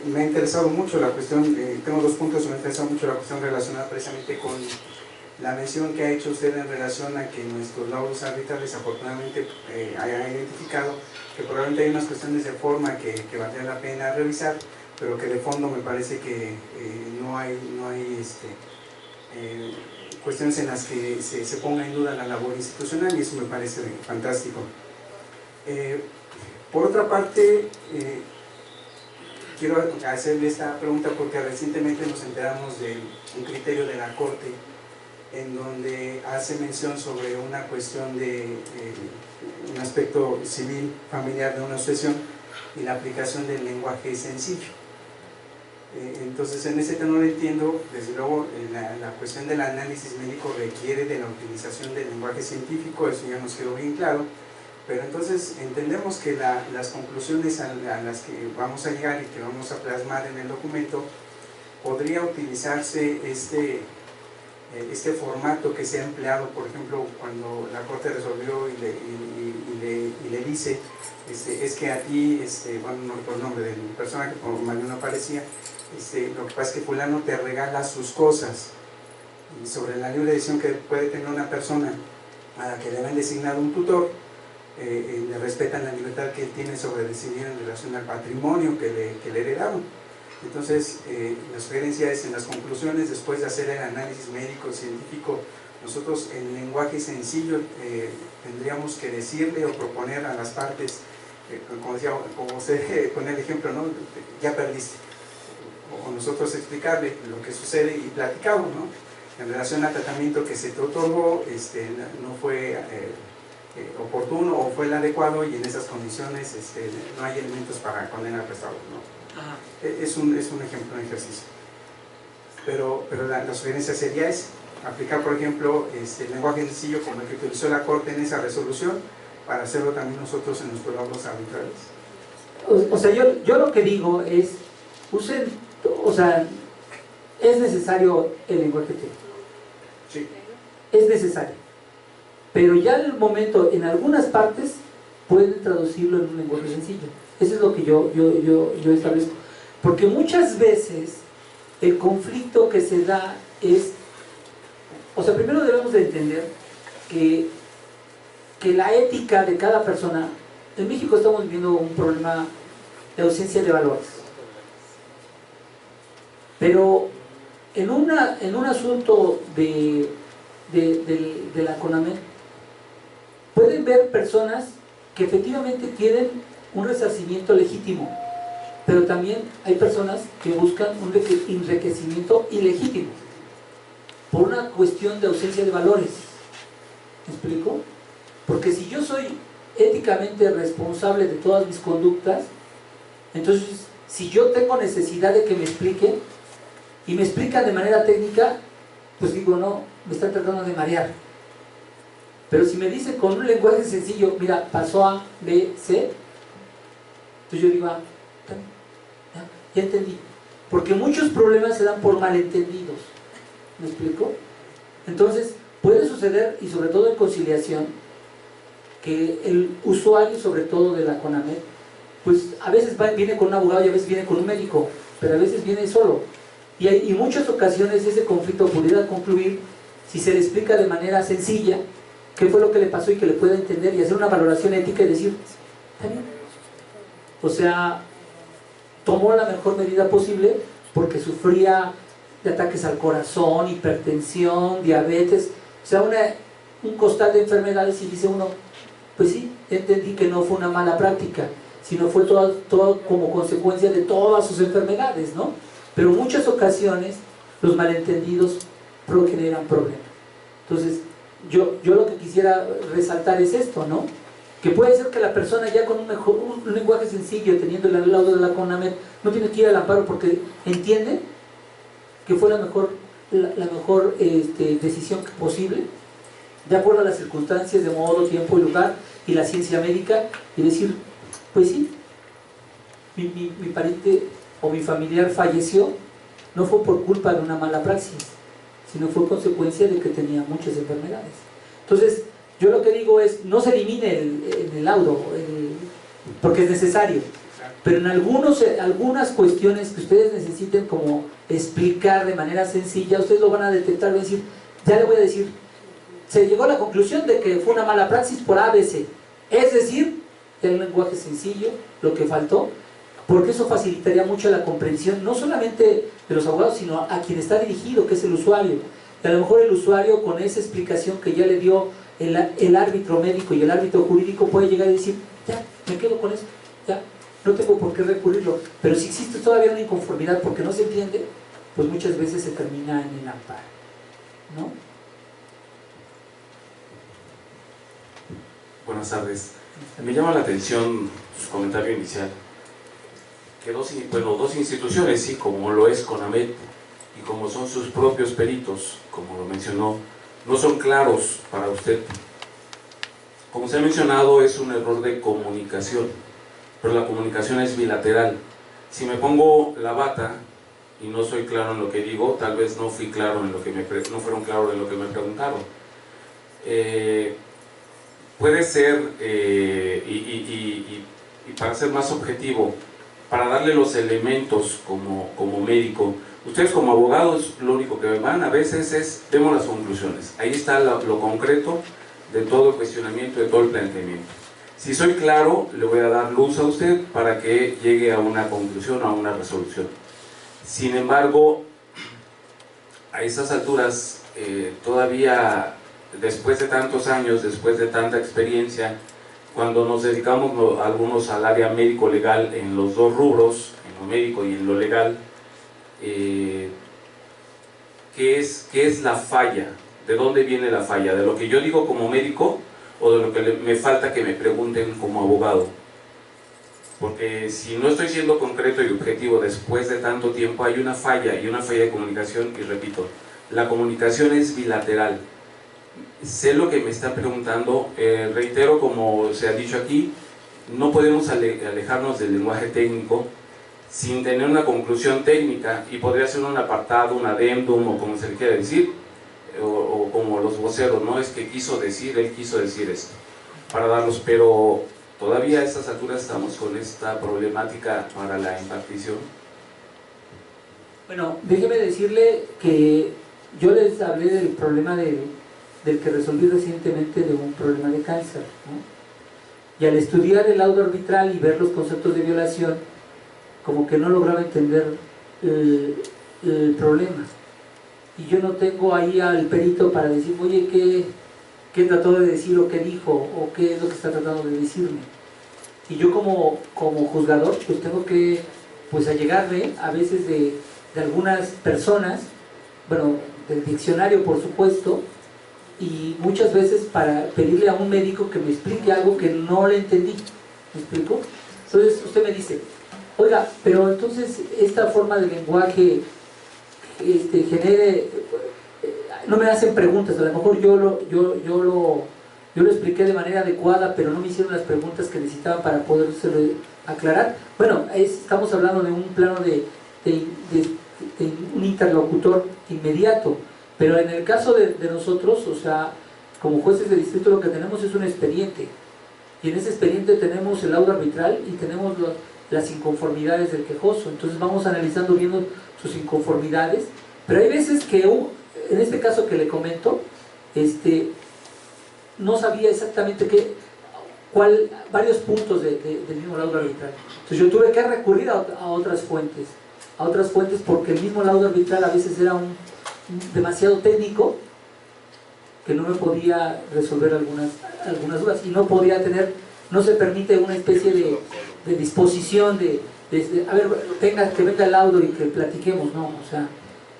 me ha interesado mucho la cuestión, tengo dos puntos, me ha interesado mucho la cuestión relacionada precisamente con la mención que ha hecho usted en relación a que nuestros laudos arbitrales afortunadamente hayan identificado que probablemente hay unas cuestiones de forma que valdría la pena revisar, pero que de fondo me parece que no hay cuestiones en las que se ponga en duda la labor institucional, y eso me parece fantástico. Por otra parte, quiero hacerle esta pregunta porque recientemente nos enteramos de un criterio de la Corte en donde hace mención sobre una cuestión de un aspecto civil familiar de una sucesión y la aplicación del lenguaje sencillo. Entonces, en ese tenor entiendo, desde luego, la cuestión del análisis médico requiere de la utilización del lenguaje científico, eso ya nos quedó bien claro, pero entonces entendemos que las conclusiones a las que vamos a llegar y que vamos a plasmar en el documento, podría utilizarse este formato que se ha empleado, por ejemplo, cuando la Corte resolvió y le dice, es que a ti, bueno, no recuerdo el nombre del personaje, por mal no aparecía, lo que pasa es que fulano te regala sus cosas, y sobre la libre decisión que puede tener una persona a la que le han designado un tutor, le respetan la libertad que él tiene sobre decidir en relación al patrimonio que le heredaron. Entonces, la sugerencia es, en las conclusiones, después de hacer el análisis médico, científico, nosotros en lenguaje sencillo tendríamos que decirle o proponer a las partes, como usted pone el ejemplo, ¿no? Ya perdiste, o nosotros explicarle lo que sucede y platicamos, ¿no? En relación al tratamiento que se te otorgó, no fue oportuno o fue el adecuado, y en esas condiciones no hay elementos para condenar al prestador, ¿no? Es un ejemplo, un ejercicio, pero la sugerencia sería aplicar, por ejemplo, el lenguaje sencillo como el que utilizó la Corte en esa resolución, para hacerlo también nosotros en nuestros laudos arbitrales. O sea, yo lo que digo es, usen, o sea, es necesario el lenguaje técnico. Sí. Es necesario. Pero ya en el momento, en algunas partes, pueden traducirlo en un lenguaje sencillo. Eso es lo que yo establezco. Porque muchas veces el conflicto que se da es, o sea, primero debemos de entender que la ética de cada persona, en México estamos viviendo un problema de ausencia de valores. Pero en un asunto de la CONAMET, pueden ver personas que efectivamente tienen un resarcimiento legítimo, pero también hay personas que buscan un enriquecimiento ilegítimo por una cuestión de ausencia de valores. ¿Me explico? Porque si yo soy éticamente responsable de todas mis conductas, entonces si yo tengo necesidad de que me expliquen y me explican de manera técnica, pues digo, no, me están tratando de marear. Pero si me dicen con un lenguaje sencillo, mira, pasó A, B, C, entonces yo digo, ya entendí. Porque muchos problemas se dan por malentendidos. ¿Me explico? Entonces, puede suceder, y sobre todo en conciliación, que el usuario, sobre todo de la CONAMET, pues a veces viene con un abogado y a veces viene con un médico, pero a veces viene solo. Y en muchas ocasiones ese conflicto pudiera concluir si se le explica de manera sencilla qué fue lo que le pasó y que le pueda entender y hacer una valoración ética y decir, está bien. O sea, tomó la mejor medida posible porque sufría de ataques al corazón, hipertensión, diabetes, o sea, un costal de enfermedades, y dice uno, pues sí, entendí que no fue una mala práctica, sino fue todo como consecuencia de todas sus enfermedades, ¿no? Pero en muchas ocasiones los malentendidos generan problemas. Entonces, yo lo que quisiera resaltar es esto, ¿no? Que puede ser que la persona ya con un lenguaje sencillo, teniendo el laudo de la CONAMET, no tiene que ir al amparo porque entiende que fue la mejor decisión posible, de acuerdo a las circunstancias, de modo, tiempo y lugar, y la ciencia médica, y decir, pues sí, mi pariente o mi familiar falleció, no fue por culpa de una mala praxis, sino fue consecuencia de que tenía muchas enfermedades. Entonces, yo lo que digo es, no se elimine el laudo, porque es necesario, pero en algunas cuestiones que ustedes necesiten como explicar de manera sencilla, ustedes lo van a detectar, van a decir, ya le voy a decir, se llegó a la conclusión de que fue una mala praxis por ABC, es decir, el lenguaje sencillo, lo que faltó, porque eso facilitaría mucho la comprensión, no solamente de los abogados, sino a quien está dirigido, que es el usuario. Y a lo mejor el usuario, con esa explicación que ya le dio el árbitro médico y el árbitro jurídico, puede llegar y decir, ya, me quedo con eso, ya, no tengo por qué recurrirlo. Pero si existe todavía una inconformidad porque no se entiende, pues muchas veces se termina en el amparo, ¿no? Buenas tardes. Me llama la atención su comentario inicial, que dos instituciones, sí, como lo es CONAMET y como son sus propios peritos, como lo mencionó, no son claros para usted. Como se ha mencionado, es un error de comunicación, pero la comunicación es bilateral. Si me pongo la bata y no soy claro en lo que digo, tal vez no fui claro en lo que no fueron claros en lo que me preguntaron. Puede ser, y para ser más objetivo, para darle los elementos como médico, ustedes como abogados lo único que van a veces es, vemos las conclusiones, ahí está lo concreto de todo el cuestionamiento, de todo el planteamiento. Si soy claro, le voy a dar luz a usted para que llegue a una conclusión, a una resolución. Sin embargo, a esas alturas, todavía después de tantos años, después de tanta experiencia, cuando nos dedicamos algunos al área médico-legal en los dos rubros, en lo médico y en lo legal, ¿qué es la falla? ¿De dónde viene la falla? ¿De lo que yo digo como médico o de lo que me falta que me pregunten como abogado? Porque si no estoy siendo concreto y objetivo después de tanto tiempo, hay una falla, y una falla de comunicación, y repito, la comunicación es bilateral. Sé lo que me está preguntando, reitero, como se ha dicho aquí, no podemos alejarnos del lenguaje técnico sin tener una conclusión técnica, y podría ser un apartado, un adendum, o como se le quiera decir, o como los voceros, ¿no? Es que él quiso decir esto, para darlos, pero todavía a estas alturas estamos con esta problemática para la impartición. Bueno, déjeme decirle que yo les hablé del problema del que resolví recientemente, de un problema de cáncer, ¿no? Y al estudiar el laudo arbitral y ver los conceptos de violación, como que no lograba entender el problema. Y yo no tengo ahí al perito para decir, oye, ¿qué trató de decir o qué dijo o qué es lo que está tratando de decirme? Y yo como juzgador, pues tengo que allegarme a veces de algunas personas, bueno, del diccionario por supuesto, y muchas veces para pedirle a un médico que me explique algo que no le entendí. ¿Me explico? Entonces usted me dice, oiga, pero entonces esta forma de lenguaje genere, no me hacen preguntas, a lo mejor yo lo expliqué de manera adecuada, pero no me hicieron las preguntas que necesitaban para podérselo aclarar. Bueno, estamos hablando de un plano de un interlocutor inmediato, pero en el caso de nosotros, o sea, como jueces de distrito, lo que tenemos es un expediente, y en ese expediente tenemos el laudo arbitral y tenemos las inconformidades del quejoso. Entonces vamos analizando, viendo sus inconformidades, pero hay veces que, en este caso que le comento, no sabía exactamente varios puntos del mismo laudo arbitral. Entonces yo tuve que recurrir a otras fuentes, porque el mismo laudo arbitral a veces era demasiado técnico, que no me podía resolver algunas dudas, y no se permite una especie de disposición a ver, que venga el laudo y que platiquemos, no, o sea,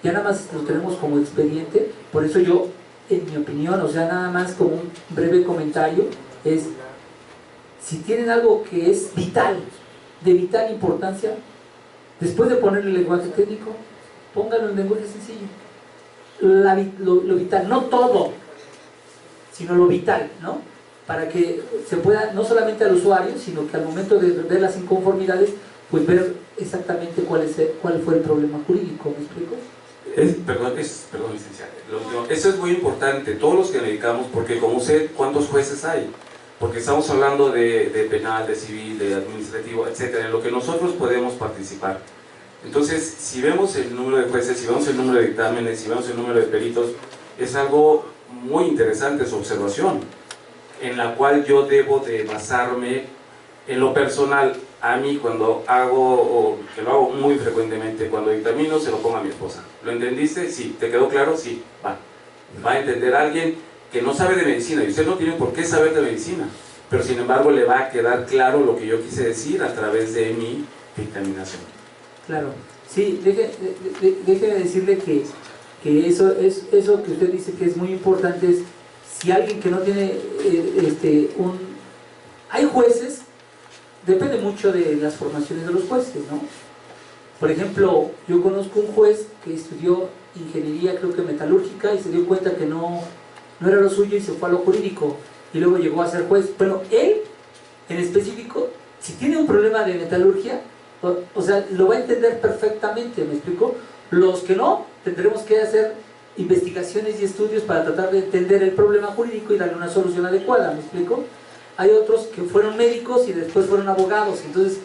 ya nada más lo tenemos como expediente. Por eso yo, en mi opinión, o sea, nada más como un breve comentario, es, si tienen algo que es vital, de vital importancia, después de ponerle el lenguaje técnico, pónganlo en lenguaje sencillo. Lo vital, no todo, sino lo vital, ¿no? Para que se pueda, no solamente al usuario, sino que al momento de ver las inconformidades, pues ver exactamente cuál fue el problema jurídico. ¿Me explico? Perdón, licenciado, eso es muy importante, todos los que le dedicamos, porque como usted, ¿cuántos jueces hay? Porque estamos hablando de penal, de civil, de administrativo, etcétera, en lo que nosotros podemos participar. Entonces, si vemos el número de jueces, si vemos el número de dictámenes, si vemos el número de peritos, es algo muy interesante su observación, en la cual yo debo de basarme en lo personal. A mí, cuando hago, que lo hago muy frecuentemente, cuando dictamino, se lo pongo a mi esposa. ¿Lo entendiste? Sí. ¿Te quedó claro? Sí. Va a entender a alguien que no sabe de medicina, y usted no tiene por qué saber de medicina, pero sin embargo le va a quedar claro lo que yo quise decir a través de mi dictaminación. Claro, sí, déjeme decirle que eso que usted dice que es muy importante, es si alguien que no tiene hay jueces depende mucho de las formaciones de los jueces, ¿no? Por ejemplo, yo conozco un juez que estudió ingeniería, creo que metalúrgica, y se dio cuenta que no era lo suyo y se fue a lo jurídico, y luego llegó a ser juez. Bueno, él, en específico, si tiene un problema de metalurgia, o sea, lo va a entender perfectamente, ¿me explico? Los que no, tendremos que hacer investigaciones y estudios para tratar de entender el problema jurídico y darle una solución adecuada, ¿me explico? Hay otros que fueron médicos y después fueron abogados, entonces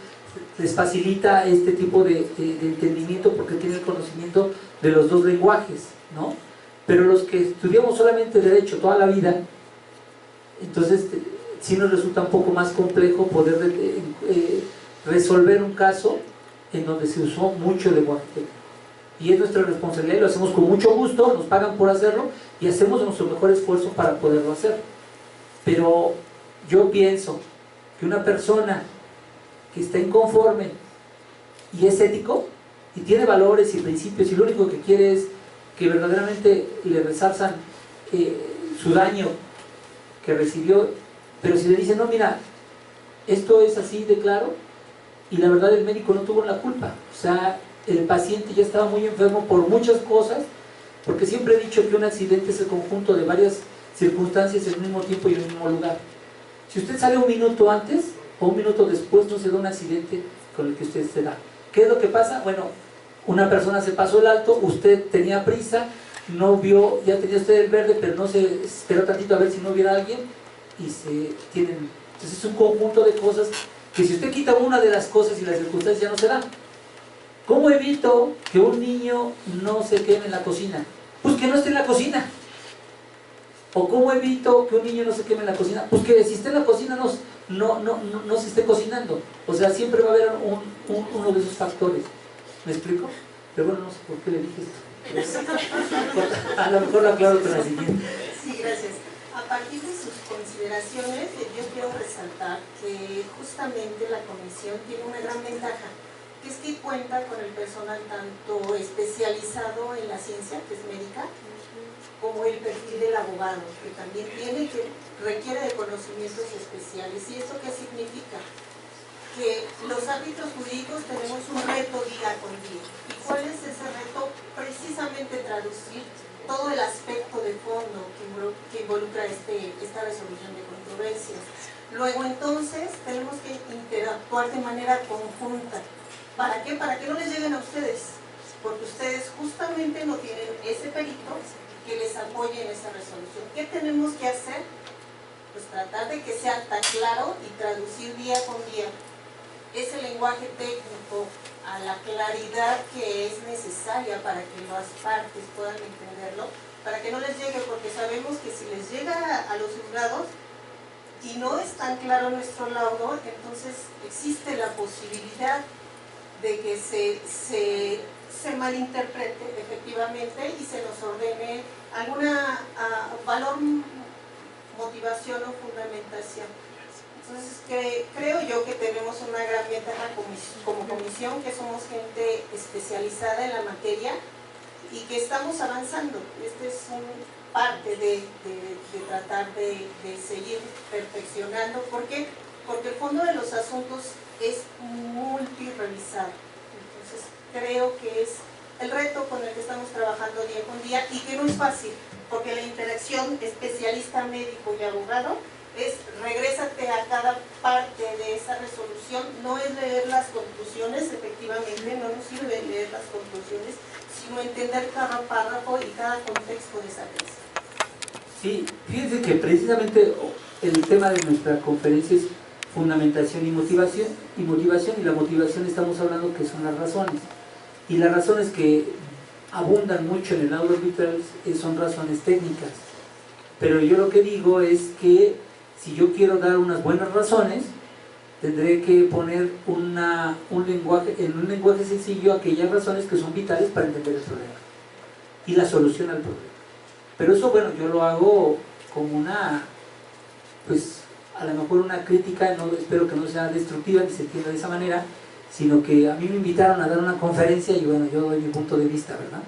les facilita este tipo de entendimiento porque tienen el conocimiento de los dos lenguajes, ¿no? Pero los que estudiamos solamente Derecho toda la vida, entonces sí nos resulta un poco más complejo poder resolver un caso en donde se usó mucho lenguaje técnico. Y es nuestra responsabilidad y lo hacemos con mucho gusto, nos pagan por hacerlo y hacemos nuestro mejor esfuerzo para poderlo hacer. Pero yo pienso que una persona que está inconforme y es ético y tiene valores y principios y lo único que quiere es que verdaderamente le resalzan su daño que recibió, pero si le dicen, no, mira, esto es así de claro, y la verdad el médico no tuvo la culpa, o sea, el paciente ya estaba muy enfermo por muchas cosas, porque siempre he dicho que un accidente es el conjunto de varias circunstancias en el mismo tiempo y en el mismo lugar. Si usted sale un minuto antes o un minuto después, no se da un accidente con el que usted se da. ¿Qué es lo que pasa? Bueno, una persona se pasó el alto, usted tenía prisa, no vio, ya tenía usted el verde, pero no se esperó tantito a ver si no hubiera alguien y se tienen. Entonces es un conjunto de cosas que si usted quita una de las cosas y las circunstancias ya no se dan. ¿Cómo evito que un niño no se queme en la cocina? Pues que no esté en la cocina. ¿O cómo evito que un niño no se queme en la cocina? Pues que si está en la cocina no se esté cocinando. O sea, siempre va a haber uno de esos factores. ¿Me explico? Pero bueno, no sé por qué le dije esto. A lo mejor lo aclaro con la siguiente. Sí, gracias. A partir de sus consideraciones, yo quiero resaltar que justamente la comisión tiene una gran ventaja, que es que cuenta con el personal tanto especializado en la ciencia, que es médica, como el perfil del abogado, que también requiere de conocimientos especiales. ¿Y esto qué significa? Que los árbitros jurídicos tenemos un reto día con día. ¿Y cuál es ese reto? Precisamente traducir todo el aspecto de fondo que involucra esta resolución de controversias. Luego entonces tenemos que interactuar de manera conjunta. ¿Para qué? Para que no les lleguen a ustedes, porque ustedes justamente no tienen ese perito que les apoye en esa resolución. ¿Qué tenemos que hacer? Pues tratar de que sea tan claro y traducir día con día ese lenguaje técnico a la claridad que es necesaria para que las partes puedan entenderlo, para que no les llegue, porque sabemos que si les llega a los juzgados y no es tan claro nuestro laudo, entonces existe la posibilidad de que se malinterprete efectivamente y se nos ordene alguna valor, motivación o fundamentación. Entonces creo yo que tenemos una gran ventaja como comisión, que somos gente especializada en la materia y que estamos avanzando. Este es parte de tratar de seguir perfeccionando. ¿Por qué? Porque el fondo de los asuntos es multirevisado. Entonces creo que es el reto con el que estamos trabajando día con día y que no es fácil, porque la interacción especialista médico y abogado es regrésate a cada parte de esa resolución, no es leer las conclusiones, efectivamente no nos sirve leer las conclusiones, sino entender cada párrafo y cada contexto de esa pieza. Sí, fíjense que precisamente el tema de nuestra conferencia es fundamentación y motivación, y la motivación estamos hablando que son las razones, y las razones que abundan mucho en el laudo arbitral son razones técnicas, pero yo lo que digo es que si yo quiero dar unas buenas razones, tendré que poner en un lenguaje sencillo aquellas razones que son vitales para entender el problema y la solución al problema. Pero eso, bueno, yo lo hago como pues a lo mejor una crítica, espero que no sea destructiva ni se entienda de esa manera, sino que a mí me invitaron a dar una conferencia y bueno, yo doy mi punto de vista, ¿verdad?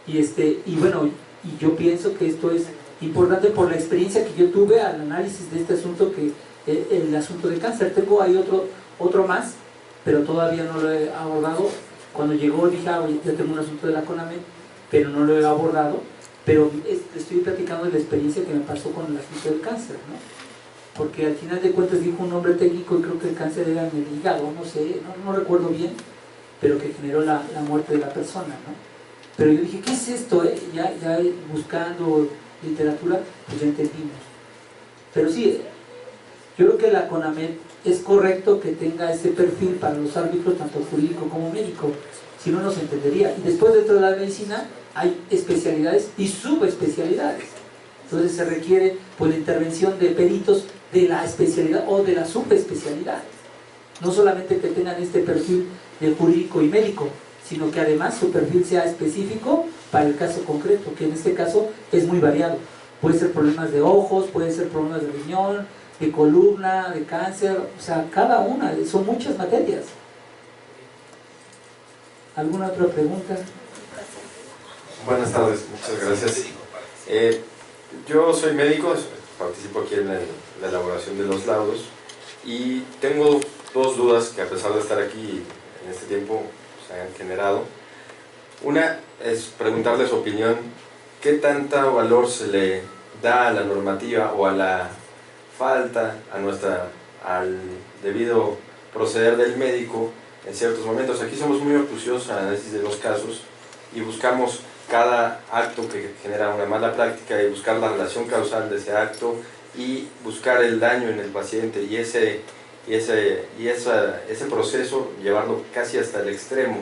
Y bueno, y yo pienso que esto es importante por la experiencia que yo tuve al análisis de este asunto, que el asunto de cáncer. Hay otro más, pero todavía no lo he abordado. Cuando llegó dije, oye, ya tengo un asunto de la CONAMED, pero no lo he abordado, pero estoy platicando de la experiencia que me pasó con el asunto del cáncer, ¿no? Porque al final de cuentas dijo un nombre técnico y creo que el cáncer era en el hígado, no sé, no recuerdo bien, pero que generó la muerte de la persona, ¿no? Pero yo dije, ¿qué es esto? Ya buscando literatura, pues ya entendimos. Pero sí, yo creo que la CONAMED es correcto que tenga ese perfil para los árbitros, tanto jurídico como médico, si no, no se entendería. Y después, dentro de la medicina hay especialidades y subespecialidades. Entonces se requiere pues, la intervención de peritos de la especialidad o de la subespecialidad. No solamente que tengan este perfil de jurídico y médico, sino que además su perfil sea específico para el caso concreto, que en este caso es muy variado. Puede ser problemas de ojos, puede ser problemas de riñón, de columna, de cáncer, o sea, cada una, son muchas materias. ¿Alguna otra pregunta? Buenas tardes, muchas gracias. Yo soy médico, participo aquí en la elaboración de los laudos y tengo dos dudas que a pesar de estar aquí en este tiempo se han generado. Una es preguntarle su opinión, ¿qué tanto valor se le da a la normativa o a la falta al debido proceder del médico en ciertos momentos? Aquí somos muy acuciosos al análisis de los casos y buscamos cada acto que genera una mala práctica y buscar la relación causal de ese acto y buscar el daño en el paciente y ese proceso llevarlo casi hasta el extremo,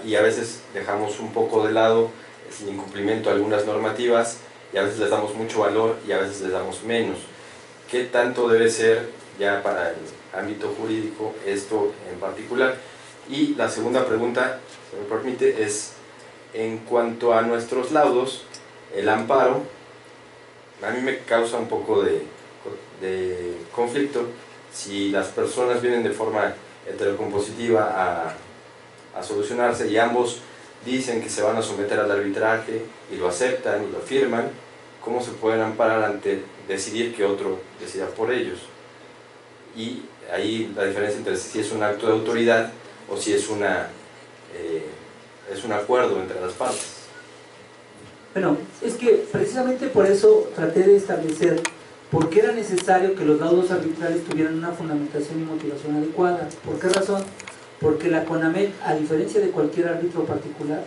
y a veces dejamos un poco de lado sin incumplimiento algunas normativas y a veces les damos mucho valor y a veces les damos menos. ¿Qué tanto debe ser ya para el ámbito jurídico esto en particular? Y la segunda pregunta, si me permite, es en cuanto a nuestros laudos, el amparo a mí me causa un poco de conflicto si las personas vienen de forma heterocompositiva a solucionarse y ambos dicen que se van a someter al arbitraje y lo aceptan y lo firman. ¿Cómo se pueden amparar ante decidir que otro decida por ellos? Y ahí la diferencia entre si es un acto de autoridad o si es un acuerdo entre las partes. Bueno, es que precisamente por eso traté de establecer por qué era necesario que los laudos arbitrales tuvieran una fundamentación y motivación adecuada. ¿Por qué razón? Porque la CONAMED, a diferencia de cualquier árbitro particular,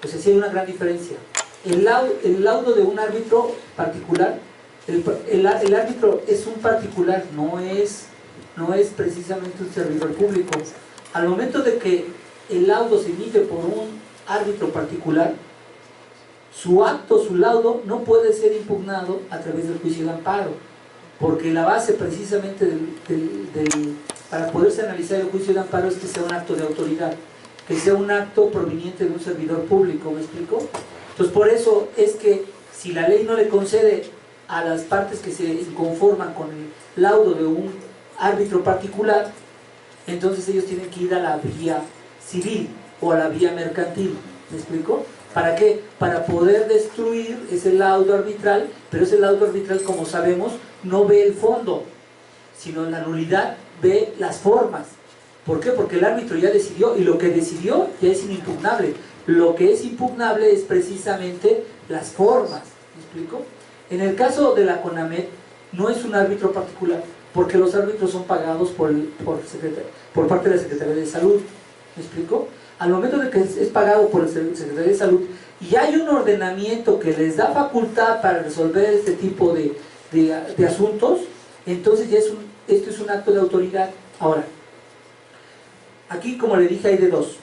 pues sí hay una gran diferencia. El laudo de un árbitro particular, el árbitro es un particular, no es precisamente un servidor público. Al momento de que el laudo se emite por un árbitro particular, su acto, su laudo, no puede ser impugnado a través del juicio de amparo, porque la base precisamente para poderse analizar el juicio de amparo es que sea un acto de autoridad, que sea un acto proveniente de un servidor público, ¿me explico? Entonces por eso es que si la ley no le concede a las partes que se inconforman con el laudo de un árbitro particular, entonces ellos tienen que ir a la vía civil o a la vía mercantil, ¿me explico? ¿Para qué? Para poder destruir ese laudo arbitral, pero ese laudo arbitral, como sabemos, no ve el fondo, sino en la nulidad ve las formas. ¿Por qué? Porque el árbitro ya decidió, y lo que decidió ya es inimpugnable. Lo que es impugnable es precisamente las formas, ¿me explico? En el caso de la CONAMED, no es un árbitro particular, porque los árbitros son pagados por parte de la Secretaría de Salud, ¿me explico? Al momento de que es pagado por el Secretaría de Salud y hay un ordenamiento que les da facultad para resolver este tipo de asuntos, entonces ya esto es un acto de autoridad. Ahora, aquí como le dije hay de dos,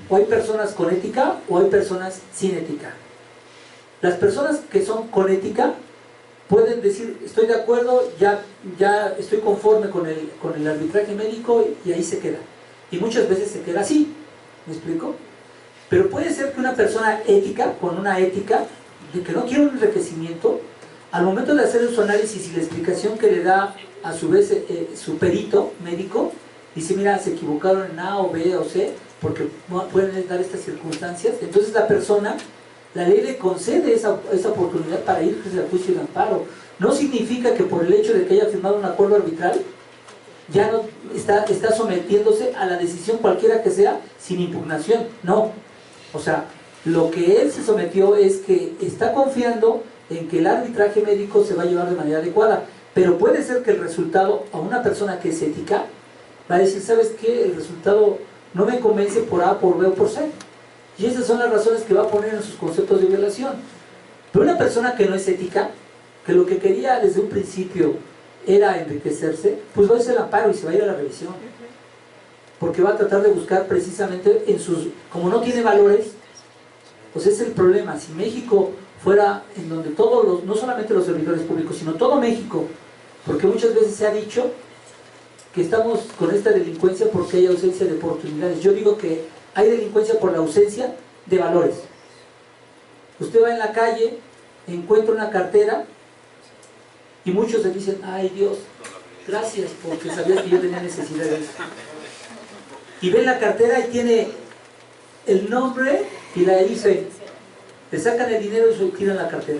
o hay personas con ética o hay personas sin ética. Las personas que son con ética pueden decir, estoy de acuerdo, ya estoy conforme con el arbitraje médico y ahí se queda. Y muchas veces se queda así, ¿me explico? Pero puede ser que una persona ética, con una ética, de que no quiere un enriquecimiento, al momento de hacer su análisis y la explicación que le da a su vez su perito médico, dice, mira, se equivocaron en A o B o C, porque pueden dar estas circunstancias. Entonces la persona, la ley le concede esa oportunidad para ir al juicio de amparo. No significa que por el hecho de que haya firmado un acuerdo arbitral, ya no está sometiéndose a la decisión cualquiera que sea sin impugnación, no. O sea, lo que él se sometió es que está confiando en que el arbitraje médico se va a llevar de manera adecuada, pero puede ser que el resultado a una persona que es ética va a decir, ¿sabes qué? El resultado no me convence por A, por B o por C. Y esas son las razones que va a poner en sus conceptos de violación. Pero una persona que no es ética, que lo que quería desde un principio era enriquecerse, pues va a hacer el amparo y se va a ir a la revisión. Porque va a tratar de buscar precisamente en sus... Como no tiene valores, pues ese es el problema. Si México fuera en donde todos los, no solamente los servidores públicos, sino todo México, porque muchas veces se ha dicho que estamos con esta delincuencia porque hay ausencia de oportunidades. Yo digo que hay delincuencia por la ausencia de valores. Usted va en la calle, encuentra una cartera y muchos le dicen, ay Dios, gracias porque sabías que yo tenía necesidad de eso. Y ven la cartera y tiene el nombre y la IFE. Le sacan el dinero y se tiran la cartera.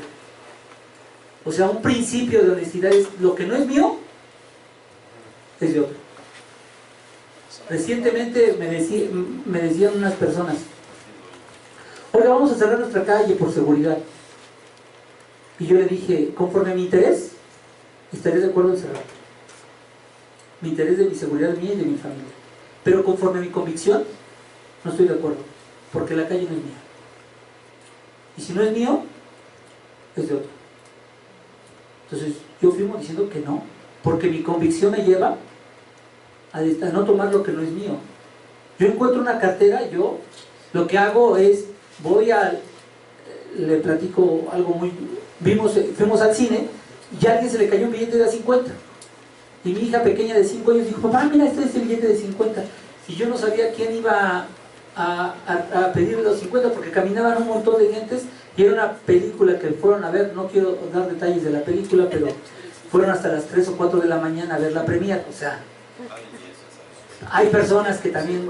O sea, un principio de honestidad es lo que no es mío, es de otro. Recientemente me decían unas personas, oiga, vamos a cerrar nuestra calle por seguridad. Y yo le dije, conforme a mi interés, estaré de acuerdo en cerrar. Mi interés de mi seguridad mía y de mi familia. Pero conforme a mi convicción, no estoy de acuerdo, porque la calle no es mía. Y si no es mío, es de otro. Entonces, yo firmo diciendo que no, porque mi convicción me lleva a no tomar lo que no es mío. Yo encuentro una cartera, yo lo que hago es, le platico algo muy... Fuimos al cine y a alguien se le cayó un billete de a 50. Y mi hija pequeña de 5 años dijo, papá, mira, este billete de 50. Y yo no sabía quién iba a pedirle los 50 porque caminaban un montón de gentes y era una película que fueron a ver, no quiero dar detalles de la película, pero fueron hasta las 3 o 4 de la mañana a ver la premiere. O sea, hay personas que también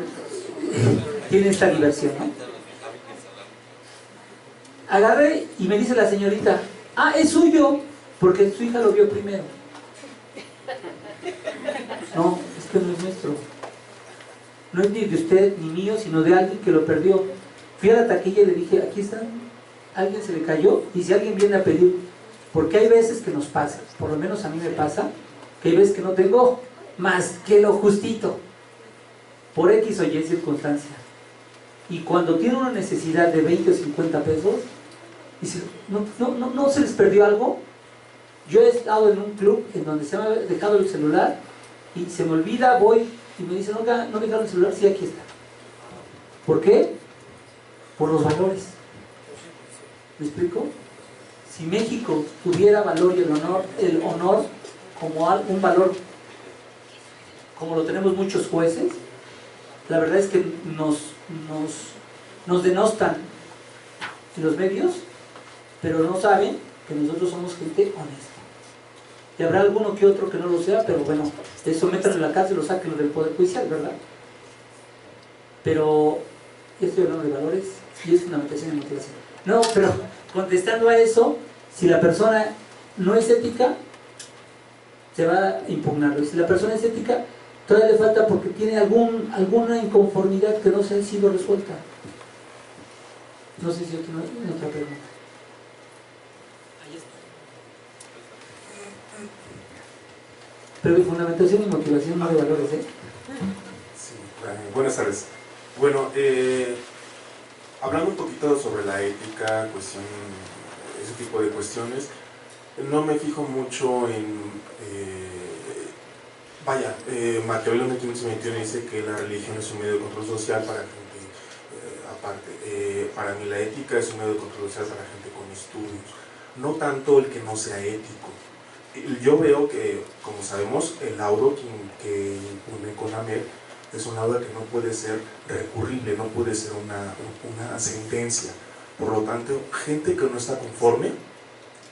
tienen esta diversión, ¿no? Agarré y me dice la señorita, ah, es suyo, porque su hija lo vio primero. No, es que no es nuestro. No es ni de usted ni mío, sino de alguien que lo perdió. Fui a la taquilla y le dije, aquí está, alguien se le cayó, y si alguien viene a pedir, porque hay veces que nos pasa, por lo menos a mí me pasa, que hay veces que no tengo más que lo justito, por X o Y circunstancia. Y cuando tiene una necesidad de 20 o 50 pesos, dice, ¿no se les perdió algo? Yo he estado en un club en donde se me ha dejado el celular y se me olvida, voy y me dicen, no dejaron el celular, sí, aquí está. ¿Por qué? Por los valores. ¿Me explico? Si México tuviera valor y el honor como un valor como lo tenemos muchos jueces, la verdad es que nos denostan en los medios, pero no saben que nosotros somos gente honesta. Y habrá alguno que otro que no lo sea, pero bueno, eso métanlo en la cárcel, lo saquen del Poder Judicial, ¿verdad? Pero yo estoy hablando de valores y es fundamentación y motivación. No, pero contestando a eso, si la persona no es ética, se va a impugnarlo. Y si la persona es ética, todavía le falta porque tiene alguna inconformidad que no se ha sido resuelta. No sé si tiene otra pregunta. Pero de fundamentación y motivación, no de valores, ¿eh? Sí, buenas tardes. Bueno, hablando un poquito sobre la ética, ese tipo de cuestiones, no me fijo mucho en... Maquiavelo en el 1521 dice que la religión es un medio de control social para gente aparte. Para mí la ética es un medio de control social para gente con estudios, no tanto el que no sea ético. Yo veo que, como sabemos, el laudo que impone CONAMED es un laudo que no puede ser recurrible, no puede ser una sentencia. Por lo tanto, gente que no está conforme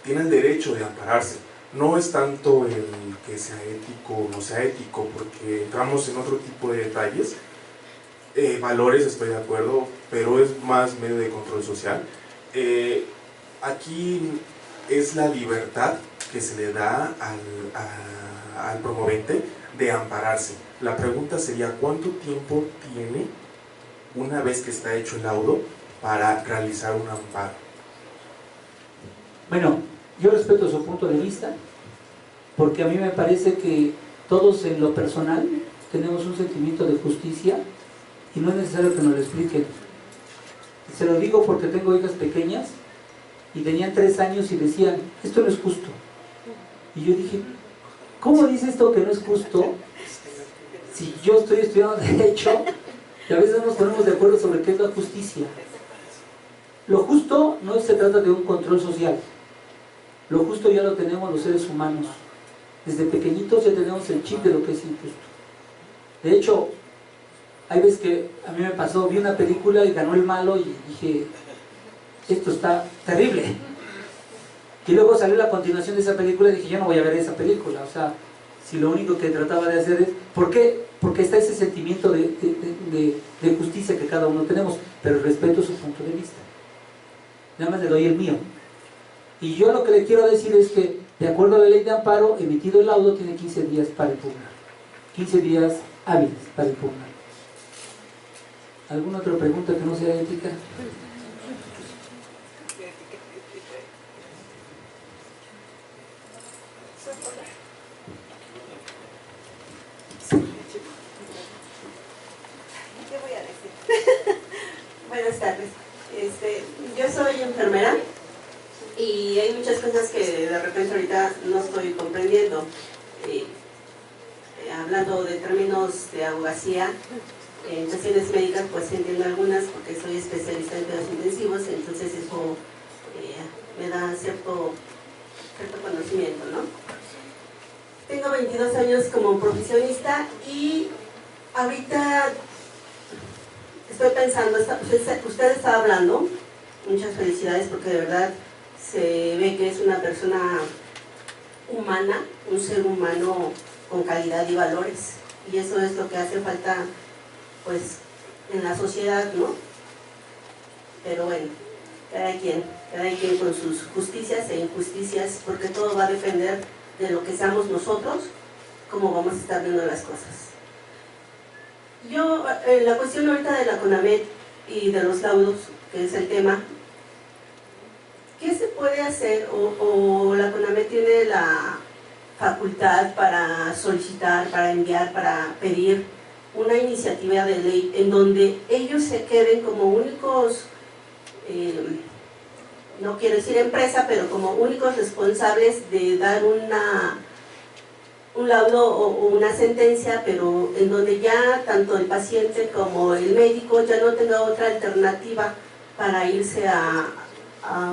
tiene el derecho de ampararse. No es tanto el que sea ético o no sea ético, porque entramos en otro tipo de detalles. Valores, estoy de acuerdo, pero es más medio de control social. Aquí es la libertad que se le da al promovente de ampararse. La pregunta sería, ¿cuánto tiempo tiene, una vez que está hecho el laudo, para realizar un amparo? Bueno, yo respeto su punto de vista, porque a mí me parece que todos en lo personal tenemos un sentimiento de justicia y no es necesario que nos lo expliquen. Se lo digo porque tengo hijas pequeñas y tenían 3 años y decían, esto no es justo. Y yo dije, ¿cómo dice esto que no es justo? Si yo estoy estudiando Derecho y a veces no nos ponemos de acuerdo sobre qué es la justicia. Lo justo no se trata de un control social. Lo justo ya lo tenemos los seres humanos. Desde pequeñitos ya tenemos el chip de lo que es injusto. De hecho, hay veces que a mí me pasó, vi una película y ganó el malo y dije, esto está terrible. Y luego salió la continuación de esa película y dije, yo no voy a ver esa película. O sea, si lo único que trataba de hacer es... ¿Por qué? Porque está ese sentimiento de justicia que cada uno tenemos, pero respeto su punto de vista. Nada más le doy el mío. Y yo lo que le quiero decir es que, de acuerdo a la ley de amparo, emitido el laudo, tiene 15 días para impugnar. 15 días hábiles para impugnar. ¿Alguna otra pregunta que no sea ética? ¿Qué voy a decir? Buenas tardes. Yo soy enfermera y hay muchas cosas que de repente ahorita no estoy comprendiendo. Hablando de términos de abogacía, en cuestiones médicas pues entiendo algunas porque soy especialista en cuidados intensivos, entonces eso me da cierto conocimiento, ¿no? Tengo 22 años como profesionista y ahorita estoy pensando, usted estaba hablando, muchas felicidades porque de verdad se ve que es una persona humana, un ser humano con calidad y valores, y eso es lo que hace falta pues en la sociedad, ¿no? Pero bueno, cada quien con sus justicias e injusticias, porque todo va a depender de lo que seamos nosotros, cómo vamos a estar viendo las cosas. Yo, la cuestión ahorita de la CONAMET y de los laudos, que es el tema, ¿qué se puede hacer? O la CONAMET tiene la facultad para solicitar, para enviar, para pedir una iniciativa de ley en donde ellos se queden como únicos, no quiero decir empresa, pero como únicos responsables de dar un laudo o una sentencia, pero en donde ya tanto el paciente como el médico ya no tenga otra alternativa para irse a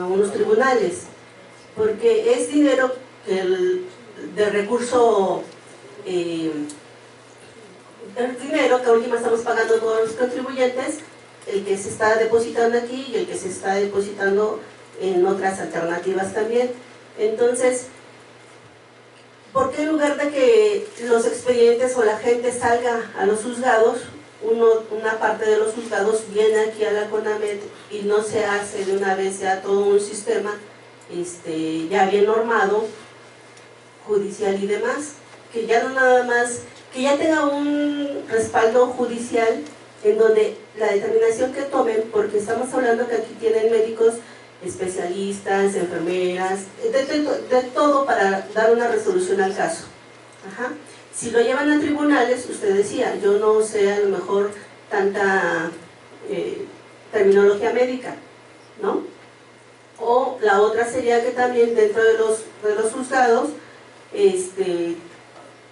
unos tribunales, porque es dinero de recurso, el dinero que ahorita estamos pagando todos los contribuyentes, el que se está depositando aquí y el que se está depositando en otras alternativas también. Entonces, ¿por qué en lugar de que los expedientes o la gente salga a los juzgados, una parte de los juzgados viene aquí a la CONAMET y no se hace de una vez ya todo un sistema ya bien normado, judicial y demás, que ya no nada más, que ya tenga un respaldo judicial en donde la determinación que tomen, porque estamos hablando que aquí tienen médicos especialistas, enfermeras, de todo para dar una resolución al caso. Ajá. Si lo llevan a tribunales, usted decía, yo no sé a lo mejor tanta terminología médica, ¿no? O la otra sería que también dentro de los juzgados,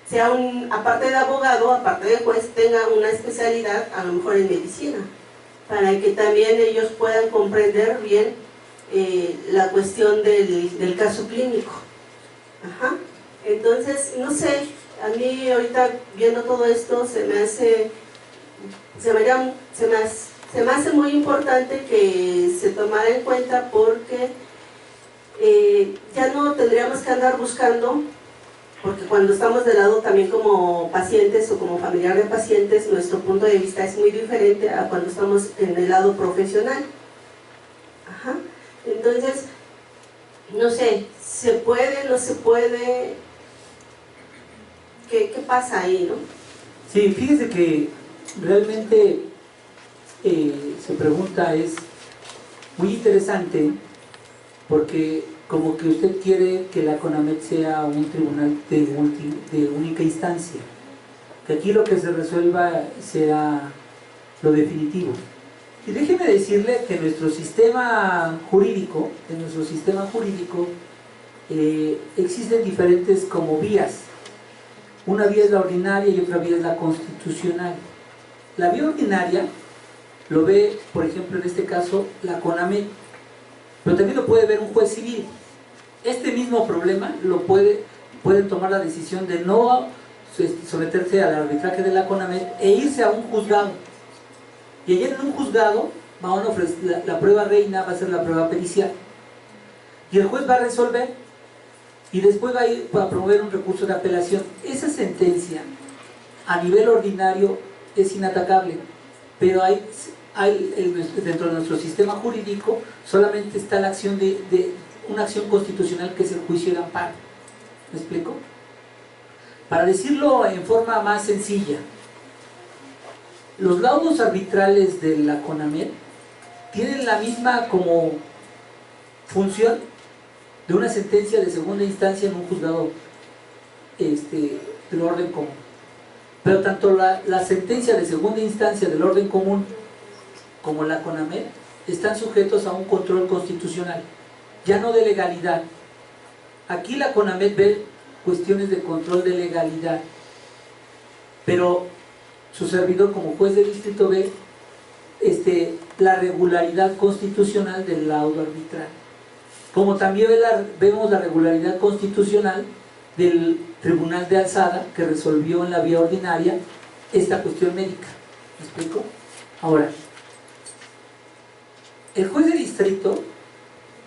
sea aparte de abogado, aparte de juez, tenga una especialidad a lo mejor en medicina, para que también ellos puedan comprender bien la cuestión del caso clínico. Ajá. Entonces, no sé, a mí ahorita viendo todo esto se me hace muy importante que se tomara en cuenta, porque ya no tendríamos que andar buscando, porque cuando estamos del lado también como pacientes o como familiar de pacientes, nuestro punto de vista es muy diferente a cuando estamos en el lado profesional. Ajá. Entonces, no sé, ¿se puede, no se puede? ¿Qué pasa ahí, no? Sí, fíjese que realmente se pregunta, es muy interesante, porque como que usted quiere que la CONAMET sea un tribunal de única instancia, que aquí lo que se resuelva sea lo definitivo. Y déjeme decirle que nuestro sistema jurídico, existen diferentes como vías. Una vía es la ordinaria y otra vía es la constitucional. La vía ordinaria lo ve, por ejemplo, en este caso, la CONAMET, pero también lo puede ver un juez civil. Este mismo problema lo pueden tomar la decisión de no someterse al arbitraje de la CONAMET e irse a un juzgado. Y allí en un juzgado van a ofrecer la prueba reina, va a ser la prueba pericial. Y el juez va a resolver y después va a ir para promover un recurso de apelación. Esa sentencia a nivel ordinario es inatacable, pero dentro de nuestro sistema jurídico solamente está la acción de una acción constitucional, que es el juicio de amparo. ¿Me explico? Para decirlo en forma más sencilla, los laudos arbitrales de la CONAMET tienen la misma como función de una sentencia de segunda instancia en un juzgado del orden común. Pero tanto la sentencia de segunda instancia del orden común como la CONAMET están sujetos a un control constitucional, ya no de legalidad. Aquí la CONAMET ve cuestiones de control de legalidad, pero su servidor como juez de distrito ve la regularidad constitucional del laudo arbitral, como también vemos la regularidad constitucional del Tribunal de Alzada, que resolvió en la vía ordinaria esta cuestión médica. ¿Me explico? Ahora, el juez de distrito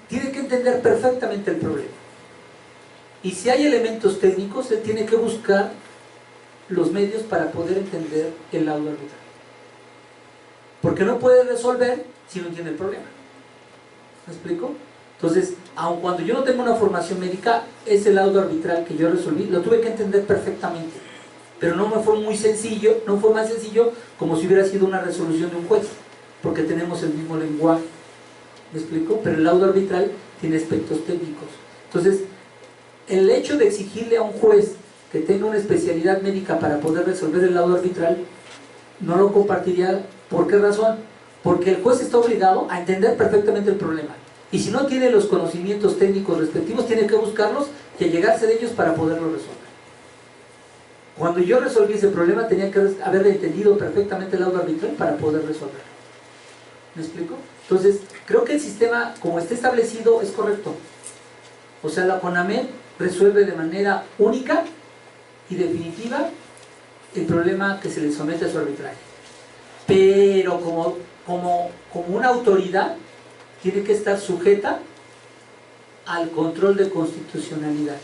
tiene que entender perfectamente el problema, y si hay elementos técnicos, él tiene que buscar los medios para poder entender el laudo arbitral, porque no puede resolver si no entiende el problema. ¿Me explico? Entonces, aun cuando yo no tengo una formación médica, ese laudo arbitral que yo resolví, lo tuve que entender perfectamente, pero no me fue muy sencillo, no fue más sencillo como si hubiera sido una resolución de un juez, porque tenemos el mismo lenguaje. ¿Me explico? Pero el laudo arbitral tiene aspectos técnicos. Entonces, el hecho de exigirle a un juez que tenga una especialidad médica para poder resolver el laudo arbitral, no lo compartiría. ¿Por qué razón? Porque el juez está obligado a entender perfectamente el problema, y si no tiene los conocimientos técnicos respectivos, tiene que buscarlos y allegarse de ellos para poderlo resolver. Cuando yo resolví ese problema, tenía que haber entendido perfectamente el laudo arbitral para poder resolverlo. ¿Me explico? Entonces, creo que el sistema, como está establecido, es correcto. O sea, la CONAMET resuelve de manera única y definitiva el problema que se le somete a su arbitraje, pero como una autoridad tiene que estar sujeta al control de constitucionalidad.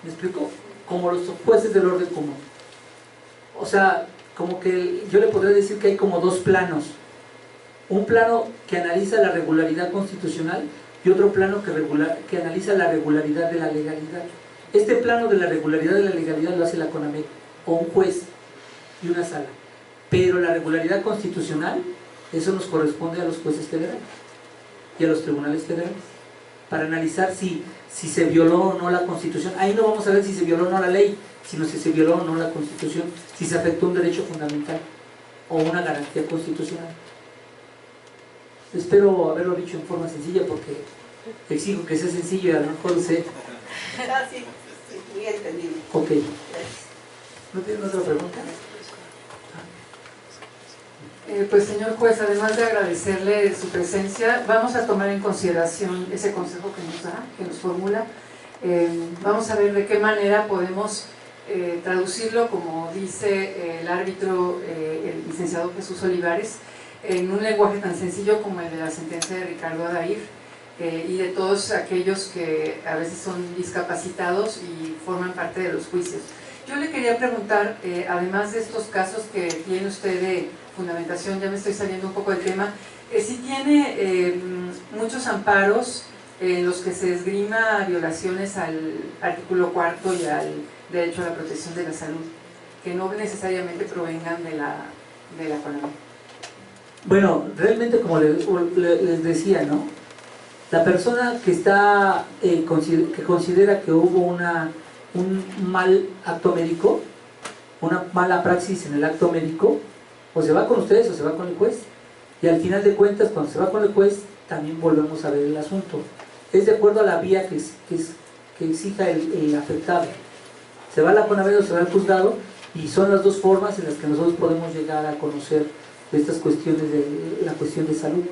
¿Me explico? Como los jueces del orden común. O sea, como que yo le podría decir que hay como dos planos: un plano que analiza la regularidad constitucional y otro plano que analiza la regularidad de la legalidad. Este plano de la regularidad de la legalidad lo hace la CONAMET, o un juez y una sala, pero la regularidad constitucional, eso nos corresponde a los jueces federales y a los tribunales federales, para analizar si se violó o no la Constitución. Ahí no vamos a ver si se violó o no la ley, sino si se violó o no la Constitución, si se afectó un derecho fundamental o una garantía constitucional. Espero haberlo dicho en forma sencilla, porque exijo que sea sencillo y a lo mejor usted... Sí, muy entendido. Ok. Gracias. ¿No tienen otra pregunta? Pues señor juez, además de agradecerle su presencia, vamos a tomar en consideración ese consejo que nos da, que nos formula. Vamos a ver de qué manera podemos traducirlo, como dice el árbitro, el licenciado Jesús Olivares, en un lenguaje tan sencillo como el de la sentencia de Ricardo Adair, y de todos aquellos que a veces son discapacitados y forman parte de los juicios. Yo le quería preguntar, además de estos casos que tiene usted de fundamentación, ya me estoy saliendo un poco del tema, si tiene muchos amparos en los que se esgrima violaciones al artículo 4 y al derecho a la protección de la salud, que no necesariamente provengan de la CONAMED. Bueno, realmente como les decía, ¿no? La persona que está que considera que hubo un mal acto médico, una mala praxis en el acto médico, o se va con ustedes o se va con el juez. Y al final de cuentas, cuando se va con el juez, también volvemos a ver el asunto. Es de acuerdo a la vía que exija el afectado. Se va a la CONAMED o se va al juzgado, y son las dos formas en las que nosotros podemos llegar a conocer estas cuestiones de la cuestión de salud.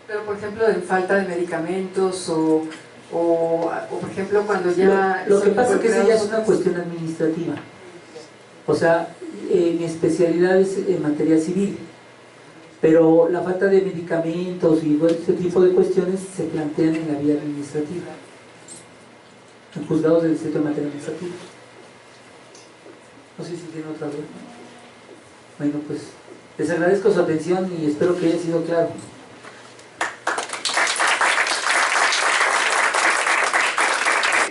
Pero por ejemplo, en falta de medicamentos o por ejemplo cuando ya... Lo que pasa es que esa ya es una cuestión administrativa. O sea, mi especialidad es en materia civil, pero la falta de medicamentos y este tipo de cuestiones se plantean en la vía administrativa, en juzgados del distrito de materia administrativa. No sé si tiene otra duda. Bueno, pues les agradezco su atención y espero que haya sido claro.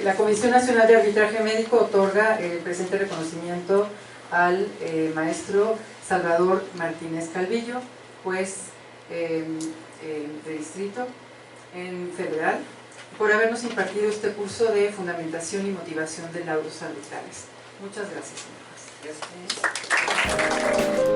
La Comisión Nacional de Arbitraje Médico otorga el presente reconocimiento al maestro Salvador Martínez Calvillo, juez de distrito en federal, por habernos impartido este curso de fundamentación y motivación de laudos arbitrales. Muchas gracias, señor juez. Gracias.